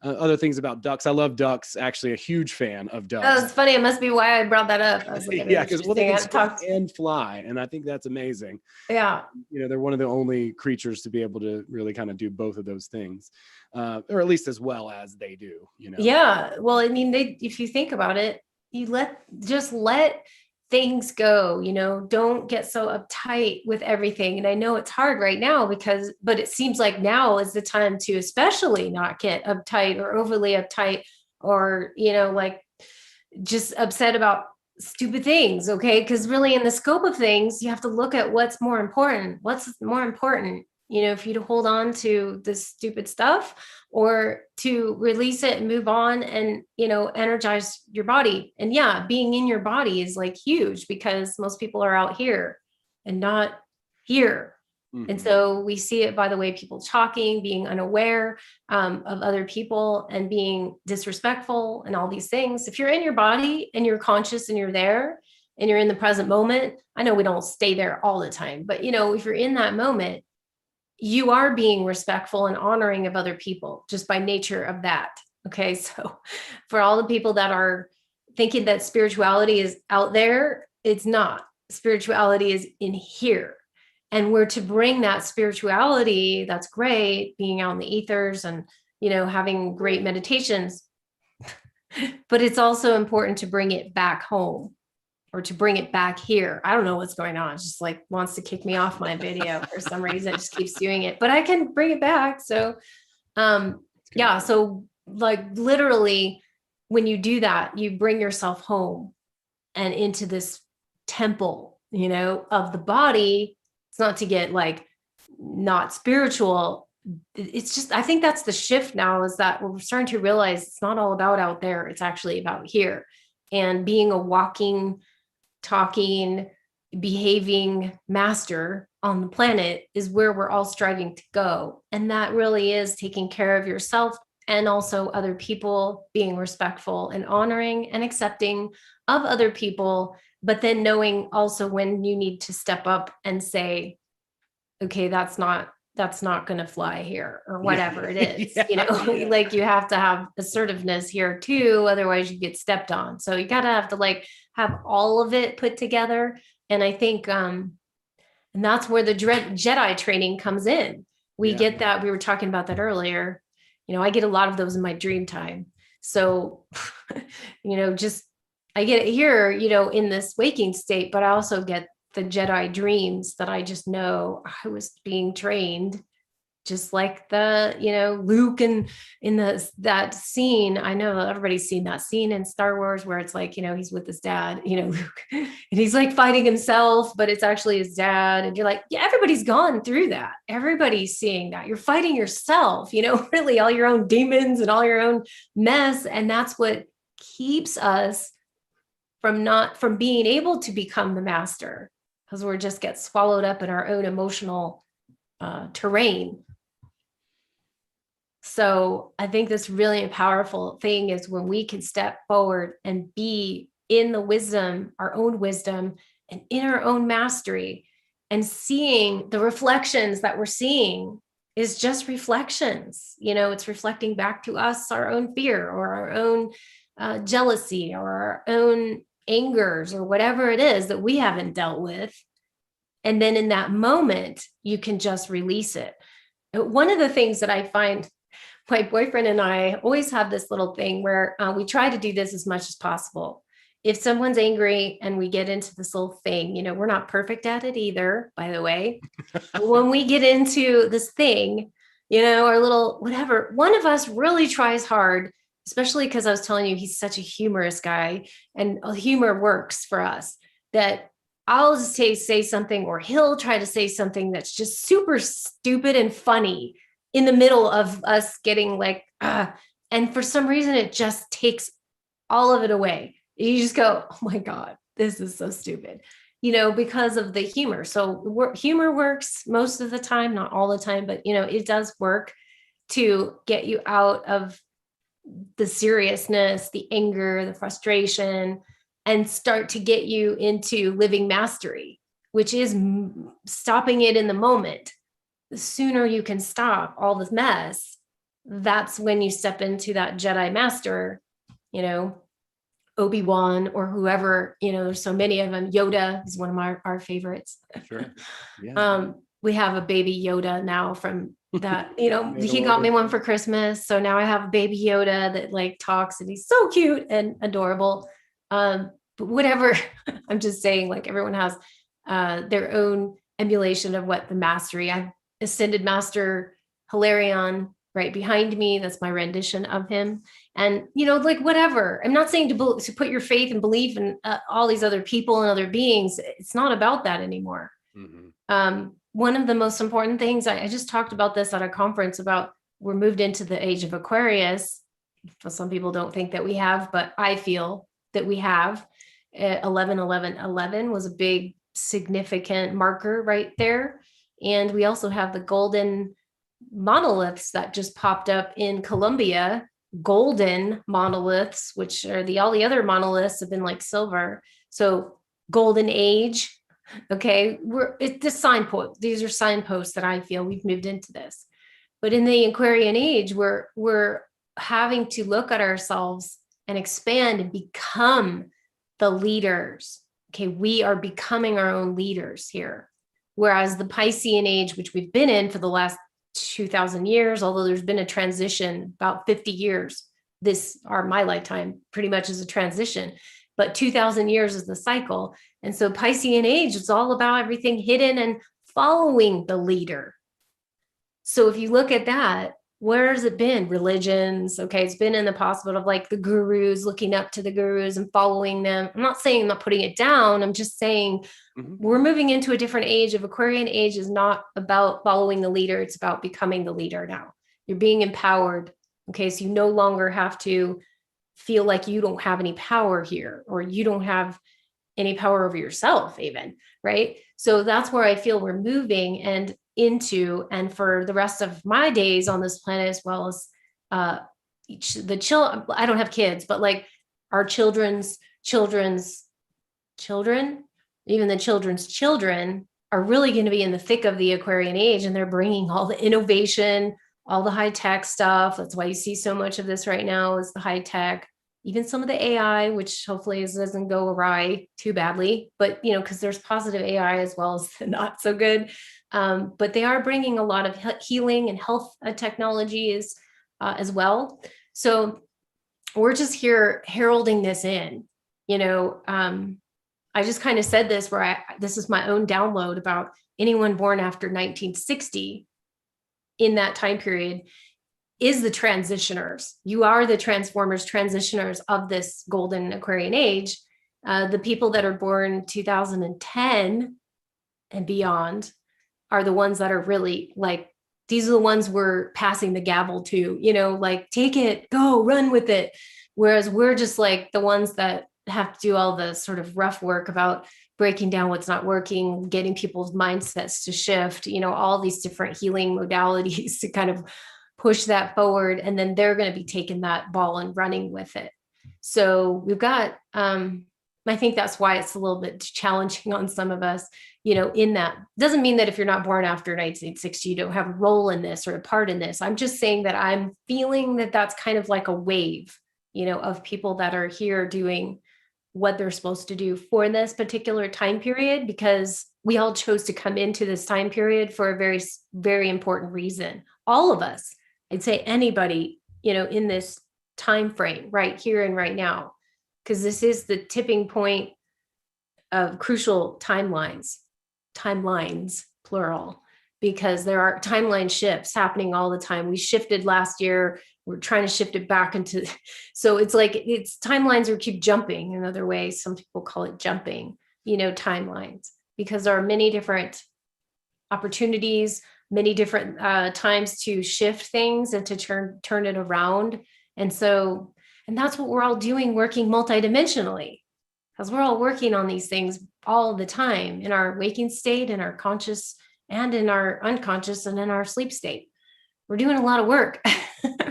other things about ducks. I love ducks. Actually, a huge fan of ducks. Oh, it's funny. It must be why I brought that up. I was like, because they can talk and fly, and I think that's amazing. Yeah. They're one of the only creatures to be able to really kind of do both of those things, or at least as well as they do. Yeah. Well, I mean, if you think about it, you let things go. Don't get so uptight with everything. And I know it's hard right now, but it seems like now is the time to especially not get uptight or overly uptight, or, like, just upset about stupid things. Okay. Because really, in the scope of things, you have to look at what's more important. If you to hold on to this stupid stuff, or to release it and move on and, energize your body. And being in your body is, like, huge, because most people are out here and not here. Mm-hmm. And so we see it by the way people talking, being unaware of other people, and being disrespectful, and all these things. If you're in your body and you're conscious and you're there and you're in the present moment, I know we don't stay there all the time, but if you're in that moment, you are being respectful and honoring of other people just by nature of that. Okay. So for all the people that are thinking that spirituality is out there, it's not. Spirituality is in here. And we're to bring that spirituality. That's great, being out in the ethers and, having great meditations. But it's also important to bring it back home, or to bring it back here. I don't know what's going on. It's just, like, wants to kick me off my video for some reason. It just keeps doing it, but I can bring it back. So, so, like, literally, when you do that, you bring yourself home and into this temple, of the body. It's not to get, like, not spiritual. It's just, I think that's the shift now, is that we're starting to realize it's not all about out there. It's actually about here, and being a walking, talking, behaving master on the planet is where we're all striving to go. And that really is taking care of yourself and also other people, being respectful and honoring and accepting of other people, but then knowing also when you need to step up and say, okay, that's not going to fly here, or whatever it is. Like, you have to have assertiveness here too, otherwise you get stepped on. So you gotta have to, like, have all of it put together. And I think and that's where the Jedi training comes in. We get that. We were talking about that earlier. I get a lot of those in my dream time. So just, I get it here, in this waking state, but I also get the Jedi dreams that I just know I was being trained, just like the, Luke, and in that scene. I know everybody's seen that scene in Star Wars where it's like, he's with his dad, Luke, and he's, like, fighting himself, but it's actually his dad. And you're like, yeah, everybody's gone through that. Everybody's seeing that. You're fighting yourself, really all your own demons and all your own mess. And that's what keeps us from being able to become the master, because we're just get swallowed up in our own emotional terrain. So I think this really powerful thing is when we can step forward and be in the wisdom, our own wisdom, and in our own mastery, and seeing the reflections that we're seeing is just reflections. It's reflecting back to us our own fear or our own jealousy or our own angers or whatever it is that we haven't dealt with. And then in that moment, you can just release it. One of the things that I find, my boyfriend and I always have this little thing where we try to do this as much as possible. If someone's angry and we get into this little thing, we're not perfect at it either, by the way. But when we get into this thing, our little whatever, one of us really tries hard, especially because I was telling you, he's such a humorous guy and humor works for us, that I'll just say something, or he'll try to say something that's just super stupid and funny in the middle of us getting like, and for some reason, it just takes all of it away. You just go, oh my God, this is so stupid, because of the humor. So humor works most of the time, not all the time, but it does work to get you out of the seriousness, the anger, the frustration, and start to get you into living mastery, which is stopping it in the moment. The sooner you can stop all this mess, that's when you step into that Jedi master, Obi-Wan or whoever, there's so many of them. Yoda is one of our favorites. Sure. Yeah. We have a baby Yoda now from that, he got me one for Christmas. So now I have a baby Yoda that like talks, and he's so cute and adorable. But whatever, I'm just saying, like, everyone has their own emulation of what the mastery. I've Ascended Master Hilarion right behind me. That's my rendition of him. And, like, whatever. I'm not saying to put your faith and belief in all these other people and other beings. It's not about that anymore. Mm-hmm. One of the most important things, I just talked about this at a conference about, we're moved into the age of Aquarius. Well, some people don't think that we have, but I feel that we have. 11-11-11 was a big significant marker right there. And we also have the golden monoliths that just popped up in Colombia, golden monoliths, which are all the other monoliths have been like silver. So golden age. Okay. It's the signpost. These are signposts that I feel we've moved into this. But in the Aquarian age, we're having to look at ourselves and expand and become the leaders. Okay. We are becoming our own leaders here. Whereas the Piscean age, which we've been in for the last 2,000 years, although there's been a transition about 50 years, my lifetime pretty much is a transition, but 2,000 years is the cycle. And so Piscean age, it's all about everything hidden and following the leader. So if you look at that, where has it been? Religions. Okay. It's been in the possible of like the gurus, looking up to the gurus and following them. I'm not saying I'm not putting it down. I'm just saying we're moving into a different age. Of Aquarian age is not about following the leader. It's about becoming the leader now. You're being empowered. Okay. So you no longer have to feel like you don't have any power here, or you don't have any power over yourself even. Right. So that's where I feel we're moving and for the rest of my days on this planet, as well as I don't have kids, but like our children's children, even the children's children are really going to be in the thick of the Aquarian age, and they're bringing all the innovation, all the high tech stuff. That's why you see so much of this right now is the high tech, even some of the AI, which hopefully doesn't go awry too badly, but because there's positive AI as well as not so good. But they are bringing a lot of healing and health technologies as well. So we're just here heralding this in, I just kind of said this this is my own download about anyone born after 1960 in that time period is the transitioners. You are the transformers, transitioners of this golden Aquarian age. The people that are born 2010 and beyond are the ones that are really like, these are the ones we're passing the gavel to, like, take it, go, run with it. Whereas we're just like the ones that have to do all the sort of rough work about breaking down what's not working, getting people's mindsets to shift, all these different healing modalities to kind of push that forward. And then they're going to be taking that ball and running with it. So we've got, I think that's why it's a little bit challenging on some of us, in that. Doesn't mean that if you're not born after 1960, you don't have a role in this or a part in this. I'm just saying that I'm feeling that that's kind of like a wave, of people that are here doing what they're supposed to do for this particular time period, because we all chose to come into this time period for a very, very important reason. All of us, I'd say anybody, in this time frame right here and right now, because this is the tipping point of crucial timelines, plural, because there are timeline shifts happening all the time. We shifted last year. We're trying to shift it back into, so it's like, it's timelines are keep jumping. Another way, some people call it jumping, timelines, because there are many different opportunities, many different times to shift things and to turn it around. And that's what we're all doing, working multidimensionally, because we're all working on these things all the time in our waking state, in our conscious, and in our unconscious, and in our sleep state. We're doing a lot of work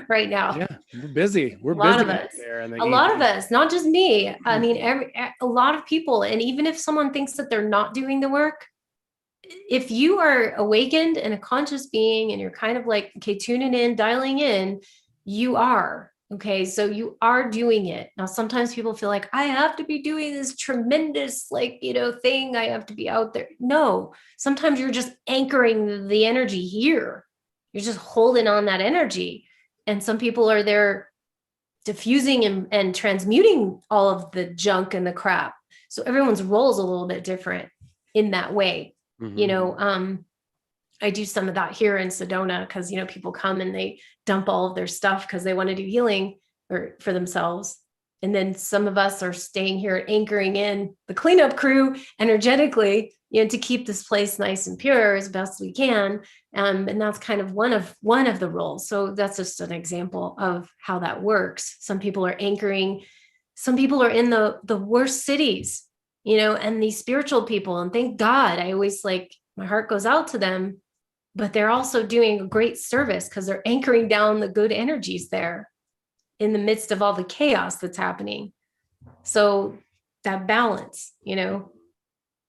right now. Yeah, we're busy. We're a lot busy of us. there. A lot of us, not just me. I mean, a lot of people. And even if someone thinks that they're not doing the work, if you are awakened and a conscious being, and you're kind of like, okay, tuning in, dialing in, you are. Okay, so you are doing it. Now, sometimes people feel like, I have to be doing this tremendous, thing. I have to be out there. No, sometimes you're just anchoring the energy here. You're just holding on that energy. And some people are there diffusing and transmuting all of the junk and the crap. So everyone's role is a little bit different in that way. I do some of that here in Sedona because, people come and they dump all of their stuff because they want to do healing for themselves. And then some of us are staying here anchoring in the cleanup crew energetically, to keep this place nice and pure as best we can. And that's kind of one of the roles. So that's just an example of how that works. Some people are anchoring, some people are in the worst cities, and these spiritual people. And thank God, I always my heart goes out to them, but they're also doing a great service because they're anchoring down the good energies there in the midst of all the chaos that's happening. So that balance,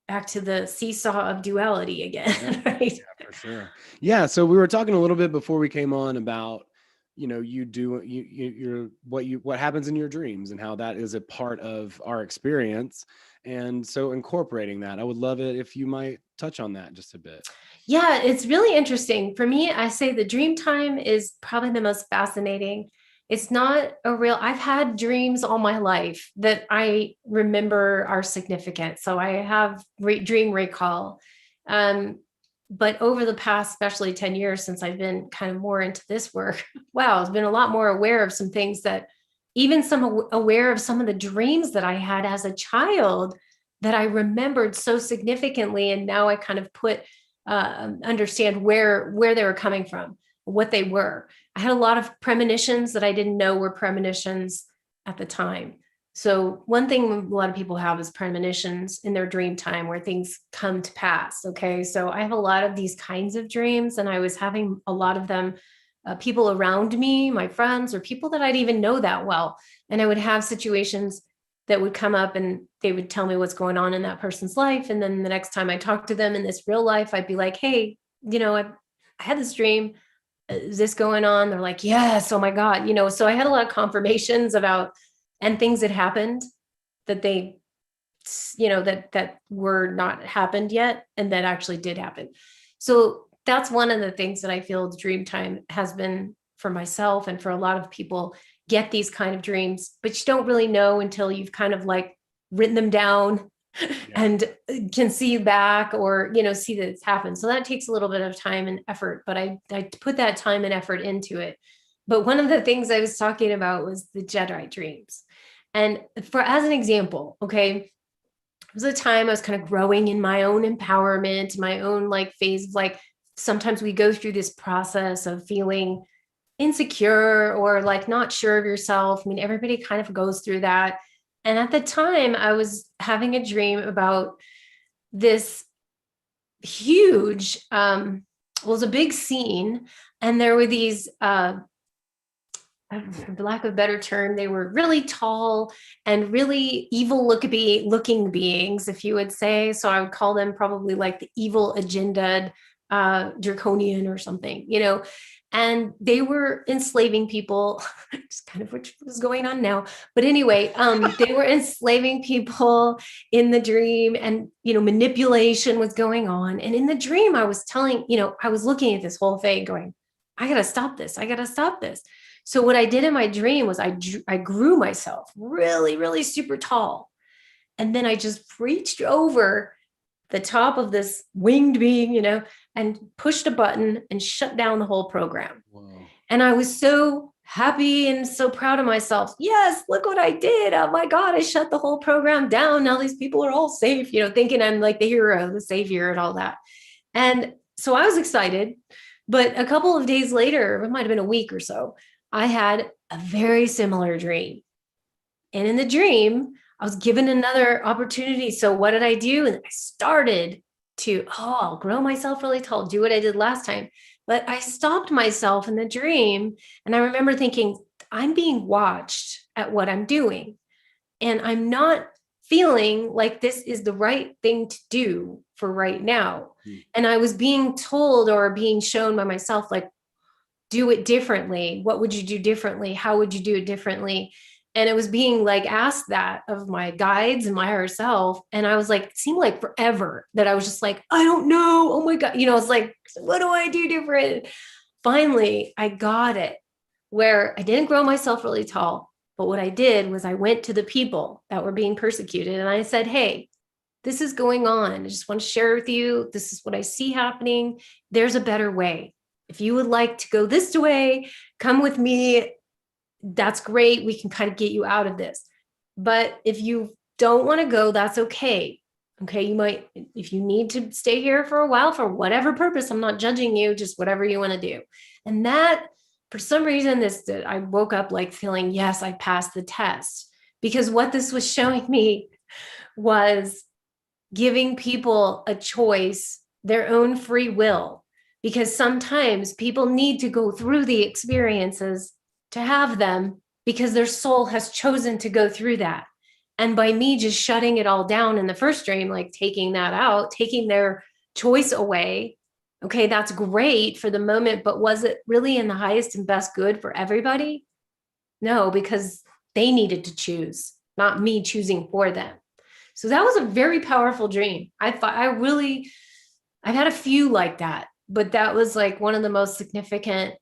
back to the seesaw of duality again, right? Yeah, for sure. Yeah. So we were talking a little bit before we came on about, what happens in your dreams and how that is a part of our experience. And so incorporating that, I would love it if you might touch on that just a bit. Yeah, it's really interesting. For me, I say the dream time is probably the most fascinating. It's not I've had dreams all my life that I remember are significant. So I have dream recall. But over the past, especially 10 years since I've been kind of more into this work, wow, I've been a lot more aware of some things that aware of some of the dreams that I had as a child that I remembered so significantly. And now I kind of understand where they were coming from, what they were. I had a lot of premonitions that I didn't know were premonitions at the time. So one thing a lot of people have is premonitions in their dream time where things come to pass. Okay. So I have a lot of these kinds of dreams, and I was having a lot of them, people around me, my friends, or people that I'd even know that well. And I would have situations that would come up and they would tell me what's going on in that person's life. And then the next time I talked to them in this real life, I'd be like, hey, I had this dream. Is this going on? They're like, yes. Oh my God. So I had a lot of confirmations about, and things that happened that they, that were not happened yet. And that actually did happen. So that's one of the things that I feel dream time has been for myself and for a lot of people. Get these kind of dreams, but you don't really know until you've kind of written them down and can see back or, see that it's happened. So that takes a little bit of time and effort, but I put that time and effort into it. But one of the things I was talking about was the Jedi dreams. And as an example, okay, it was a time I was kind of growing in my own empowerment, my own phase of sometimes we go through this process of feeling insecure or not sure of yourself. I mean, everybody kind of goes through that. And at the time I was having a dream about this huge, it was a big scene, and there were these, for lack of a better term, they were really tall and really evil looking beings, if you would say. So I would call them probably like the evil agenda draconian or something, and they were enslaving people, just kind of which was going on now. But anyway, they were enslaving people in the dream, and, manipulation was going on. And in the dream, I was I was looking at this whole thing going, I got to stop this. I got to stop this. So what I did in my dream was I grew myself really, really super tall. And then I just reached over the top of this winged being, and pushed a button and shut down the whole program. Whoa. And I was so happy and so proud of myself. Yes, look what I did. Oh my God, I shut the whole program down. Now these people are all safe, thinking I'm like the hero, the savior, and all that. And so I was excited. But a couple of days later, it might have been a week or so, I had a very similar dream. And in the dream, I was given another opportunity. So what did I do? And I started to, I'll grow myself really tall, do what I did last time. But I stopped myself in the dream. And I remember thinking, I'm being watched at what I'm doing. And I'm not feeling like this is the right thing to do for right now. And I was being told or being shown by myself, like, do it differently. What would you do differently? How would you do it differently? And it was being like asked that of my guides and my higher self. And I was like, it seemed like forever that I was just like, I don't know. Oh my God. It's like, what do I do different? Finally, I got it, where I didn't grow myself really tall. But what I did was I went to the people that were being persecuted and I said, hey, this is going on. I just want to share with you. This is what I see happening. There's a better way. If you would like to go this way, come with me. That's great. We can kind of get you out of this. But if you don't want to go, that's okay. Okay. You might, if you need to stay here for a while for whatever purpose, I'm not judging you, just whatever you want to do. And that, for some reason, I woke up like feeling, yes, I passed the test, because what this was showing me was giving people a choice, their own free will, because sometimes people need to go through the experiences to have them because their soul has chosen to go through that. And by me just shutting it all down in the first dream, like taking that out, taking their choice away, okay, that's great for the moment, but was it really in the highest and best good for everybody? No, because they needed to choose, not me choosing for them. So that was a very powerful dream. I've had a few like that, but that was like one of the most significant,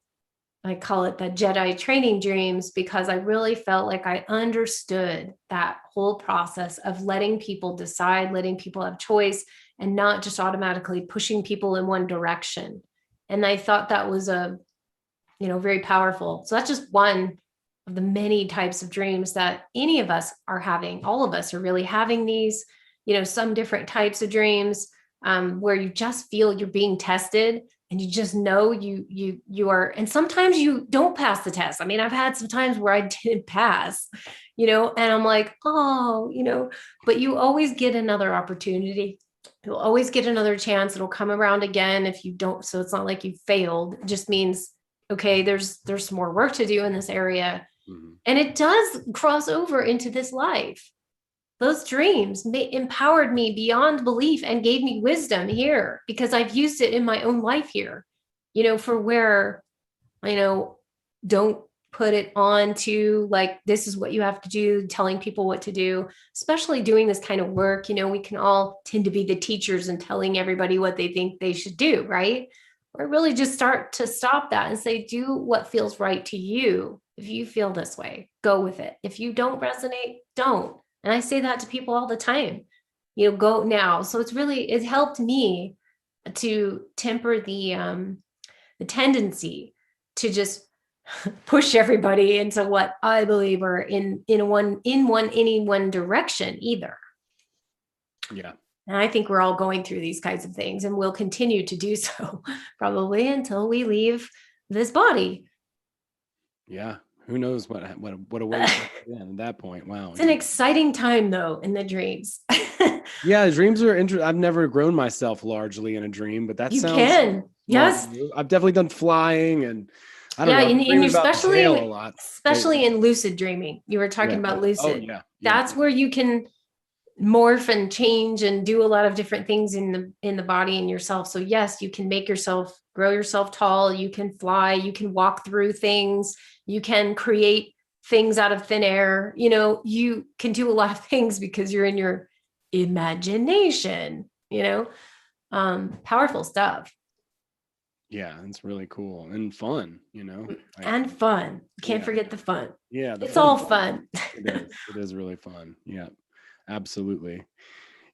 I call it the Jedi training dreams, because I really felt like I understood that whole process of letting people decide, letting people have choice, and not just automatically pushing people in one direction. And I thought that was very powerful. So that's just one of the many types of dreams that any of us are having. All of us are really having these, some different types of dreams where you just feel you're being tested. And you just know you are, and sometimes you don't pass the test. I mean, I've had some times where I didn't pass, and I'm like, but you always get another opportunity. You'll always get another chance. It'll come around again if you don't. So it's not like you failed. It just means, okay, there's some more work to do in this area. Mm-hmm. And it does cross over into this life. Those dreams empowered me beyond belief and gave me wisdom here, because I've used it in my own life here, for where, don't put it on to like, this is what you have to do, telling people what to do, especially doing this kind of work. We can all tend to be the teachers and telling everybody what they think they should do, right? Or really just start to stop that and say, do what feels right to you. If you feel this way, go with it. If you don't resonate, don't. And I say that to people all the time, go now. So it helped me to temper the tendency to just push everybody into what I believe are in any one direction either. Yeah. And I think we're all going through these kinds of things, and we'll continue to do so probably until we leave this body. Yeah. Who knows what awaits at that point? Wow. It's an exciting time though in the dreams. Yeah, dreams are interesting. I've never grown myself largely in a dream, but that You sounds can. smart. Yes. I've definitely done flying, and I don't Yeah. know. I've And been you're dreaming about the tail a lot especially lately. in lucid dreaming. You were talking Yeah. about Oh lucid. yeah. Yeah. That's where you can morph and change and do a lot of different things in the body and yourself. So yes, you can make yourself grow yourself tall, you can fly, you can walk through things, you can create things out of thin air. You can do a lot of things because you're in your imagination, powerful stuff. Yeah, it's really cool and fun, And fun. Can't Yeah. forget the fun. Yeah, It's all fun. It is really fun. Yeah, absolutely.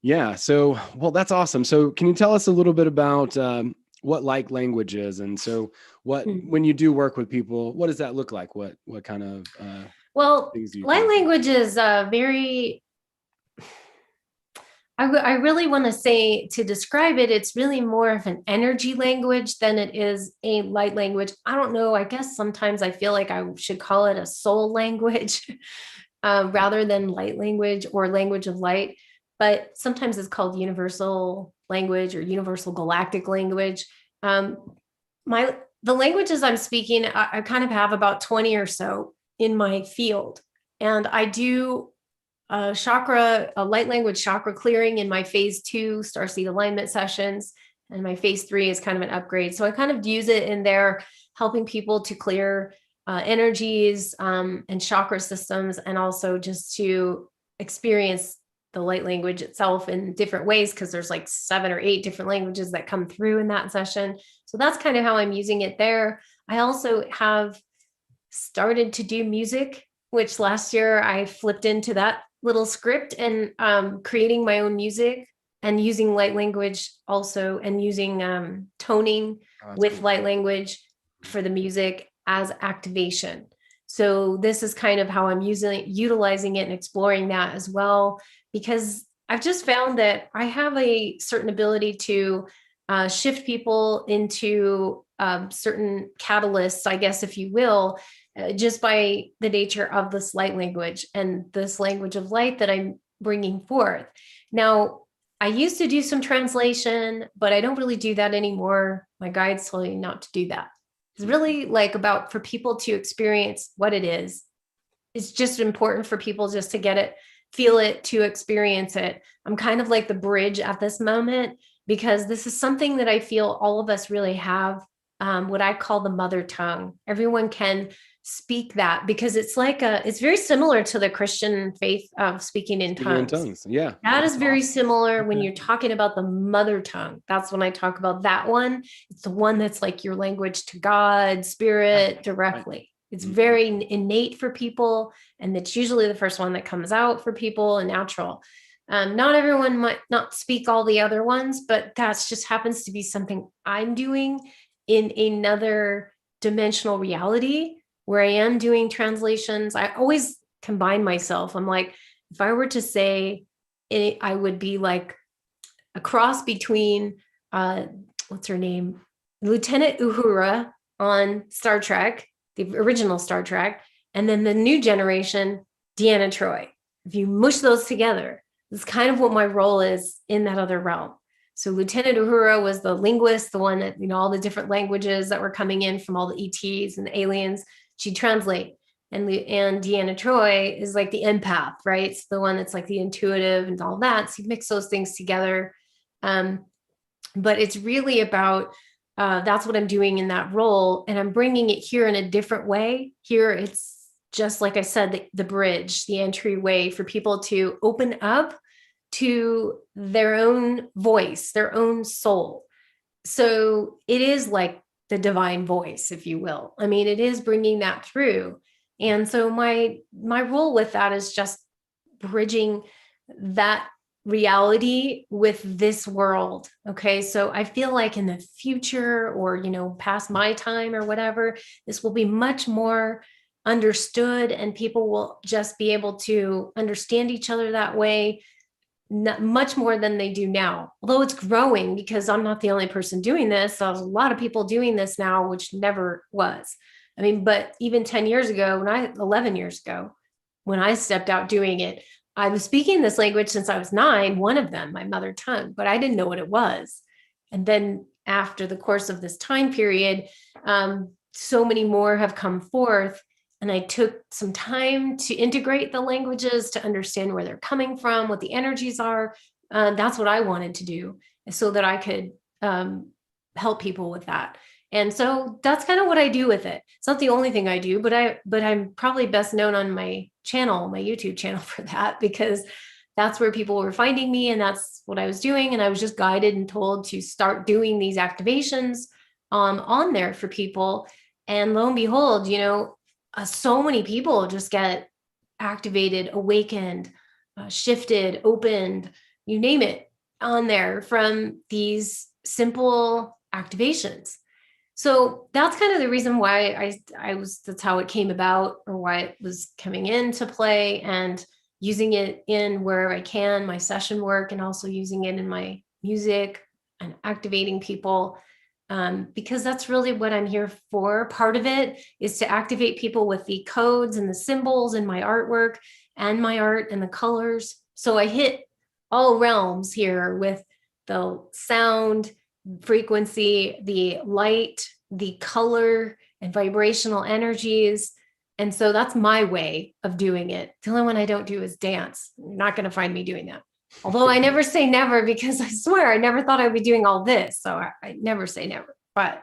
Yeah. So, well, that's awesome. So can you tell us a little bit about what like language is? And so when you do work with people, what does that look like? What kind of Well, things do you light do? language is very, I really want to say, to describe it, it's really more of an energy language than it is a light language. I don't know. I guess sometimes I feel like I should call it a soul language rather than light language or language of light. But sometimes it's called universal language or universal galactic language. The languages I'm speaking, I kind of have about 20 or so in my field. And I do a light language chakra clearing in my phase 2 Starseed alignment sessions. And my phase 3 is kind of an upgrade. So I kind of use it in there, helping people to clear energies and chakra systems, and also just to experience the light language itself in different ways, because there's like 7 or 8 different languages that come through in that session. So that's kind of how I'm using it there. I also have started to do music, which last year I flipped into that little script and creating my own music and using light language also, and using toning with cool. light language for the music as activation. So this is kind of how I'm utilizing it and exploring that as well, because I've just found that I have a certain ability to shift people into certain catalysts, I guess, if you will, just by the nature of this light language and this language of light that I'm bringing forth. Now, I used to do some translation, but I don't really do that anymore. My guides tell me not to do that. It's really like about for people to experience what it is. It's just important for people just to get it, feel it, to experience it. I'm kind of like the bridge at this moment, because this is something that I feel all of us really have, what I call the mother tongue. Everyone can speak that, because it's like it's very similar to the Christian faith of speaking in tongues. Yeah. That is very similar when you're talking about the mother tongue. That's when I talk about that one. It's the one that's like your language to God, spirit, directly. It's very innate for people, and it's usually the first one that comes out for people and natural. Not everyone might not speak all the other ones, but that's just happens to be something I'm doing in another dimensional reality where I am doing translations. I always combine myself. I'm like, if I were to say it, I would be like a cross between, what's her name? Lieutenant Uhura on Star Trek, the original Star Trek, and then the new generation, Deanna Troi. If you mush those together, it's kind of what my role is in that other realm. So Lieutenant Uhura was the linguist, the one that, all the different languages that were coming in from all the ETs and the aliens, she'd translate. And Deanna Troi is like the empath, right? It's the one that's like the intuitive and all that. So you mix those things together. But it's really about, that's what I'm doing in that role. And I'm bringing it here in a different way. Here, it's just like I said, the bridge, the entryway for people to open up to their own voice, their own soul. So it is like the divine voice, if you will. I mean, it is bringing that through. And so my role with that is just bridging that reality with this world. Okay. So I feel like in the future, or, past my time or whatever, this will be much more understood, and people will just be able to understand each other that way, not much more than they do now. Although it's growing, because I'm not the only person doing this. So there's a lot of people doing this now, which never was. I mean, but even 10 years ago, 11 years ago, when I stepped out doing it, I was speaking this language since I was 9, one of them, my mother tongue, but I didn't know what it was. And then after the course of this time period, so many more have come forth. And I took some time to integrate the languages, to understand where they're coming from, what the energies are. That's what I wanted to do, so that I could help people with that. And so that's kind of what I do with it. It's not the only thing I do, but I'm probably best known on my channel, my YouTube channel, for that, because that's where people were finding me, and that's what I was doing. And I was just guided and told to start doing these activations on there for people. And lo and behold, so many people just get activated, awakened, shifted, opened, you name it, on there from these simple activations. So that's kind of the reason why that's how it came about, or why it was coming into play, and using it in where I can, my session work, and also using it in my music and activating people, because that's really what I'm here for. Part of it is to activate people with the codes and the symbols in my artwork and my art and the colors. So I hit all realms here with the sound, frequency, the light, the color, and vibrational energies. And so that's my way of doing it. The only one I don't do is dance. You're not going to find me doing that. Although I never say never, because I swear I never thought I'd be doing all this. So I never say never, but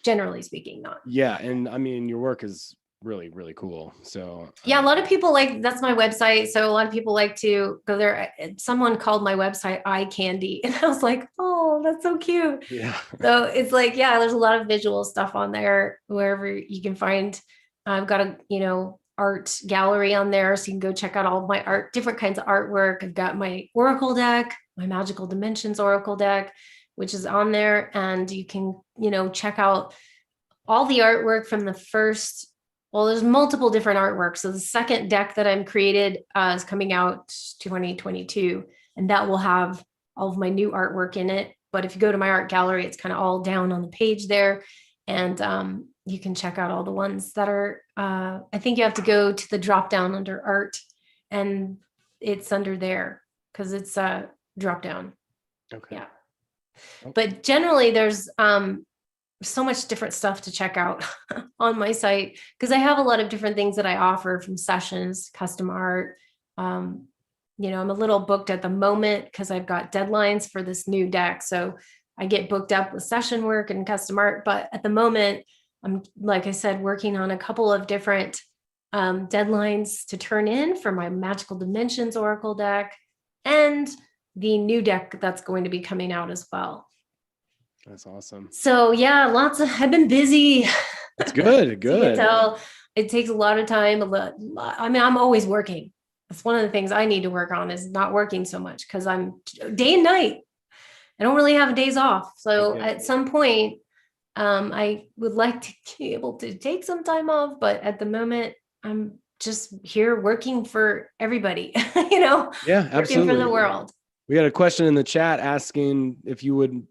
generally speaking, not. Yeah. And I mean, your work is really, really cool. So yeah, a lot of people that's my website. So a lot of people like to go there. Someone called my website Eye Candy, and I was like, oh, that's so cute. Yeah. So it's like, yeah, there's a lot of visual stuff on there, wherever you can find. I've got a, art gallery on there. So you can go check out all of my art, different kinds of artwork. I've got my Oracle deck, my Magical Dimensions Oracle deck, which is on there. And you can, check out all the artwork from the first. Well, there's multiple different artworks. So the second deck that I'm created is coming out 2022, and that will have all of my new artwork in it. But if you go to my art gallery, it's kind of all down on the page there. And you can check out all the ones that are, I think you have to go to the drop down under art, and it's under there because it's a drop down. Okay. Yeah. But generally there's so much different stuff to check out on my site, because I have a lot of different things that I offer, from sessions, custom art. I'm a little booked at the moment because I've got deadlines for this new deck. So I get booked up with session work and custom art. But at the moment, I'm, like I said, working on a couple of different deadlines to turn in for my Magical Dimensions Oracle deck and the new deck that's going to be coming out as well. That's awesome. So yeah, I've been busy. That's good. Good. You can tell it takes a lot of time. I mean, I'm always working. That's one of the things I need to work on, is not working so much, because I'm day and night. I don't really have days off. So at some point, I would like to be able to take some time off, but at the moment, I'm just here working for everybody, Yeah, absolutely. Working for the world. We got a question in the chat asking if you would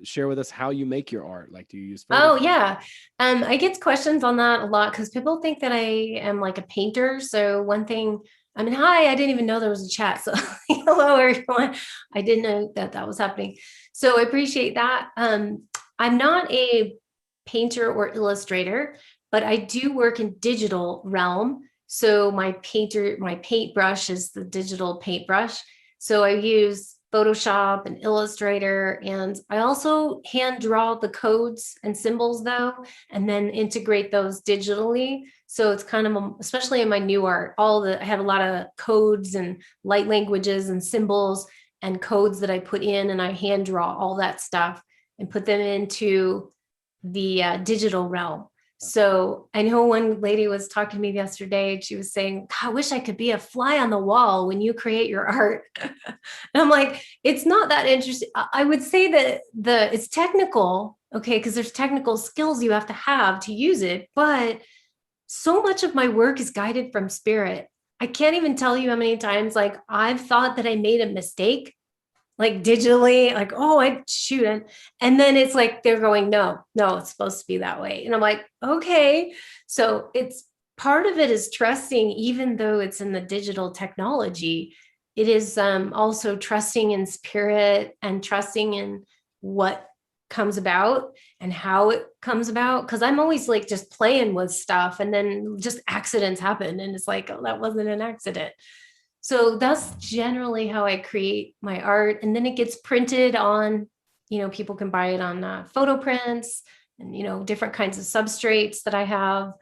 share with us how you make your art. Like, do you use photos? Oh yeah. I get questions on that a lot, because people think that I am like a painter. So one thing, hi, I didn't even know there was a chat. So hello, everyone. I didn't know that was happening. So I appreciate that. I'm not a painter or illustrator, but I do work in digital realm. So my paintbrush is the digital paintbrush. So I use Photoshop and Illustrator, and I also hand draw the codes and symbols though, and then integrate those digitally. So it's kind of, especially in my new art, I have a lot of codes and light languages and symbols and codes that I put in, and I hand draw all that stuff and put them into the digital realm. So I know one lady was talking to me yesterday, and she was saying, I wish I could be a fly on the wall when you create your art. And I'm like, it's not that interesting. I would say that it's technical, okay, because there's technical skills you have to use it, but so much of my work is guided from spirit. I can't even tell you how many times I've thought that I made a mistake, digitally, and then it's like they're going, no, it's supposed to be that way, and I'm like, okay. So it's part of it is trusting, even though it's in the digital technology, it is also trusting in spirit and trusting in what comes about and how it comes about. Cause I'm always like just playing with stuff and then just accidents happen. And it's like, oh, that wasn't an accident. So that's generally how I create my art. And then it gets printed on, people can buy it on photo prints and, different kinds of substrates that I have,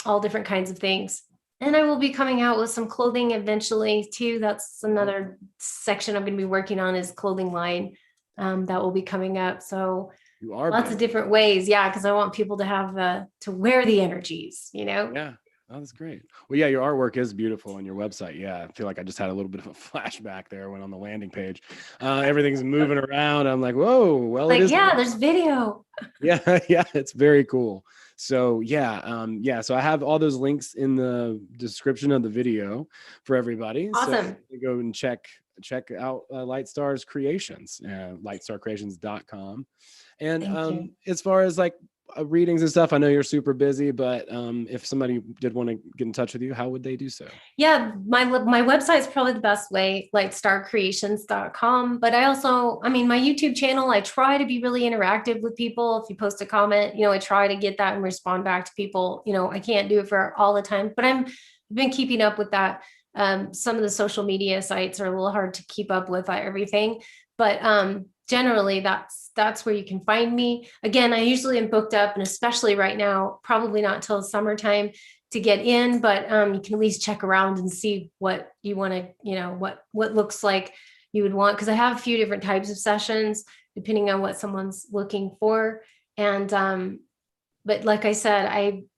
all different kinds of things. And I will be coming out with some clothing eventually too. That's another section I'm going to be working on, is clothing line that will be coming up. So You are lots of different ways. Yeah. Cause I want people to have to wear the energies, Yeah. Oh, that's great. Well, yeah, your artwork is beautiful on your website. Yeah. I feel like I just had a little bit of a flashback there when on the landing page. Everything's moving around. I'm like, whoa, well, like, it is. Yeah, there's video. Yeah. Yeah. It's very cool. So yeah. So I have all those links in the description of the video for everybody. Awesome. So you go and check out Lightstar's creations, lightstarcreations.com. And as far as like readings and stuff, I know you're super busy, but if somebody did want to get in touch with you, how would they do so? Yeah, my website is probably the best way, lightstarcreations.com. But I also, my YouTube channel, I try to be really interactive with people. If you post a comment, I try to get that and respond back to people. I can't do it for all the time, but I've been keeping up with that. Some of the social media sites are a little hard to keep up with everything, but generally that's where you can find me. Again, I usually am booked up, and especially right now, probably not till summertime to get in, but you can at least check around and see what you want to, what looks like you would want. Cause I have a few different types of sessions depending on what someone's looking for. And but like I said,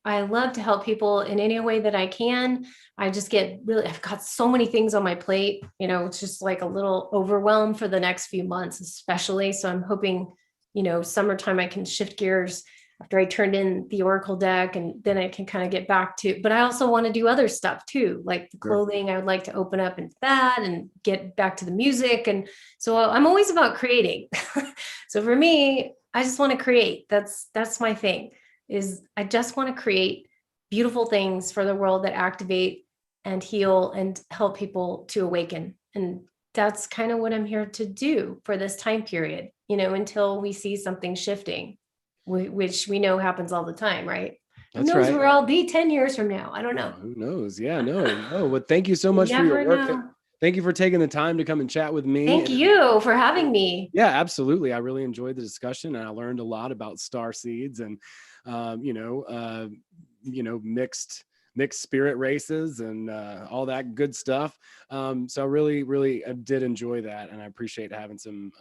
I love to help people in any way that I can. I just I've got so many things on my plate, it's just like a little overwhelmed for the next few months, especially. So I'm hoping, summertime I can shift gears after I turned in the Oracle deck, and then I can kind of get back to, but I also want to do other stuff too, like the clothing. I would like to open up into that and get back to the music. And so I'm always about creating. So for me, I just want to create. That's my thing. Is I just want to create beautiful things for the world that activate and heal and help people to awaken. And that's kind of what I'm here to do for this time period, until we see something shifting, which we know happens all the time, right? That's Who knows right. where I'll be 10 years from now? I don't know. Who knows? Yeah, no. Well, thank you so much for your work. Thank you for taking the time to come and chat with me. Thank you for having me. Yeah, absolutely. I really enjoyed the discussion, and I learned a lot about Starseeds and mixed spirit races and all that good stuff. So I really did enjoy that, and I appreciate having some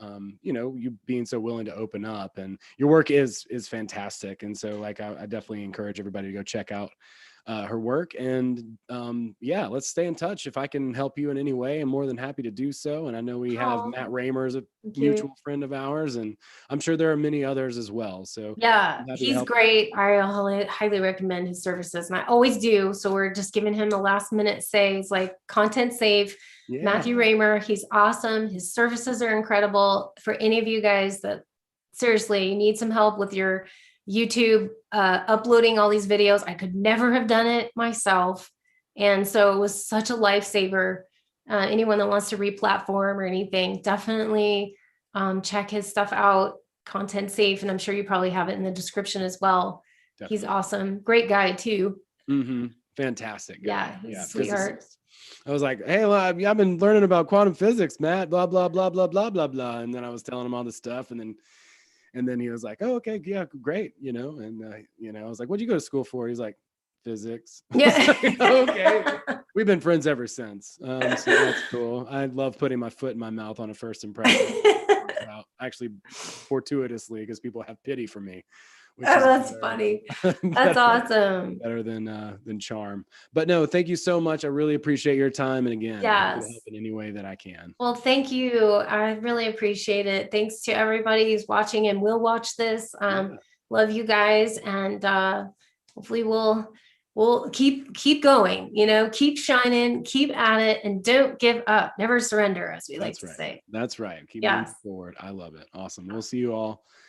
you being so willing to open up, and your work is fantastic. And so like I definitely encourage everybody to go check out her work, and let's stay in touch. If I can help you in any way, I'm more than happy to do so. And I know we have Matt Raymer as a mutual friend of ours, and I'm sure there are many others as well. So yeah, he's great. I highly recommend his services, and I always do. So we're just giving him the last minute saves, like content save. Matthew Raymer, he's awesome. His services are incredible. For any of you guys that seriously need some help with your YouTube, uploading all these videos, I could never have done it myself. And so it was such a lifesaver. Anyone that wants to re-platform or anything, definitely check his stuff out, Content Safe. And I'm sure you probably have it in the description as well. Definitely. He's awesome. Great guy too. Mm-hmm. Fantastic guy. Yeah, he's a sweetheart. I was like, hey, well, I've been learning about quantum physics, Matt, blah, blah, blah, blah, blah, blah, blah. And then I was telling him all this stuff, and then he was like, oh, okay, yeah, great. And I was like, what'd you go to school for? He's like, physics. Yeah. Okay. We've been friends ever since. So that's cool. I love putting my foot in my mouth on a first impression. Actually, fortuitously, because people have pity for me. That's funny. That's awesome. Better than charm. But no, thank you so much. I really appreciate your time. And again, I'm help in any way that I can. Well, thank you. I really appreciate it. Thanks to everybody who's watching and will watch this. Love you guys, and hopefully we'll keep going. Keep shining, keep at it, and don't give up. Never surrender, as we like to say. That's right. Keep moving forward. I love it. Awesome. We'll see you all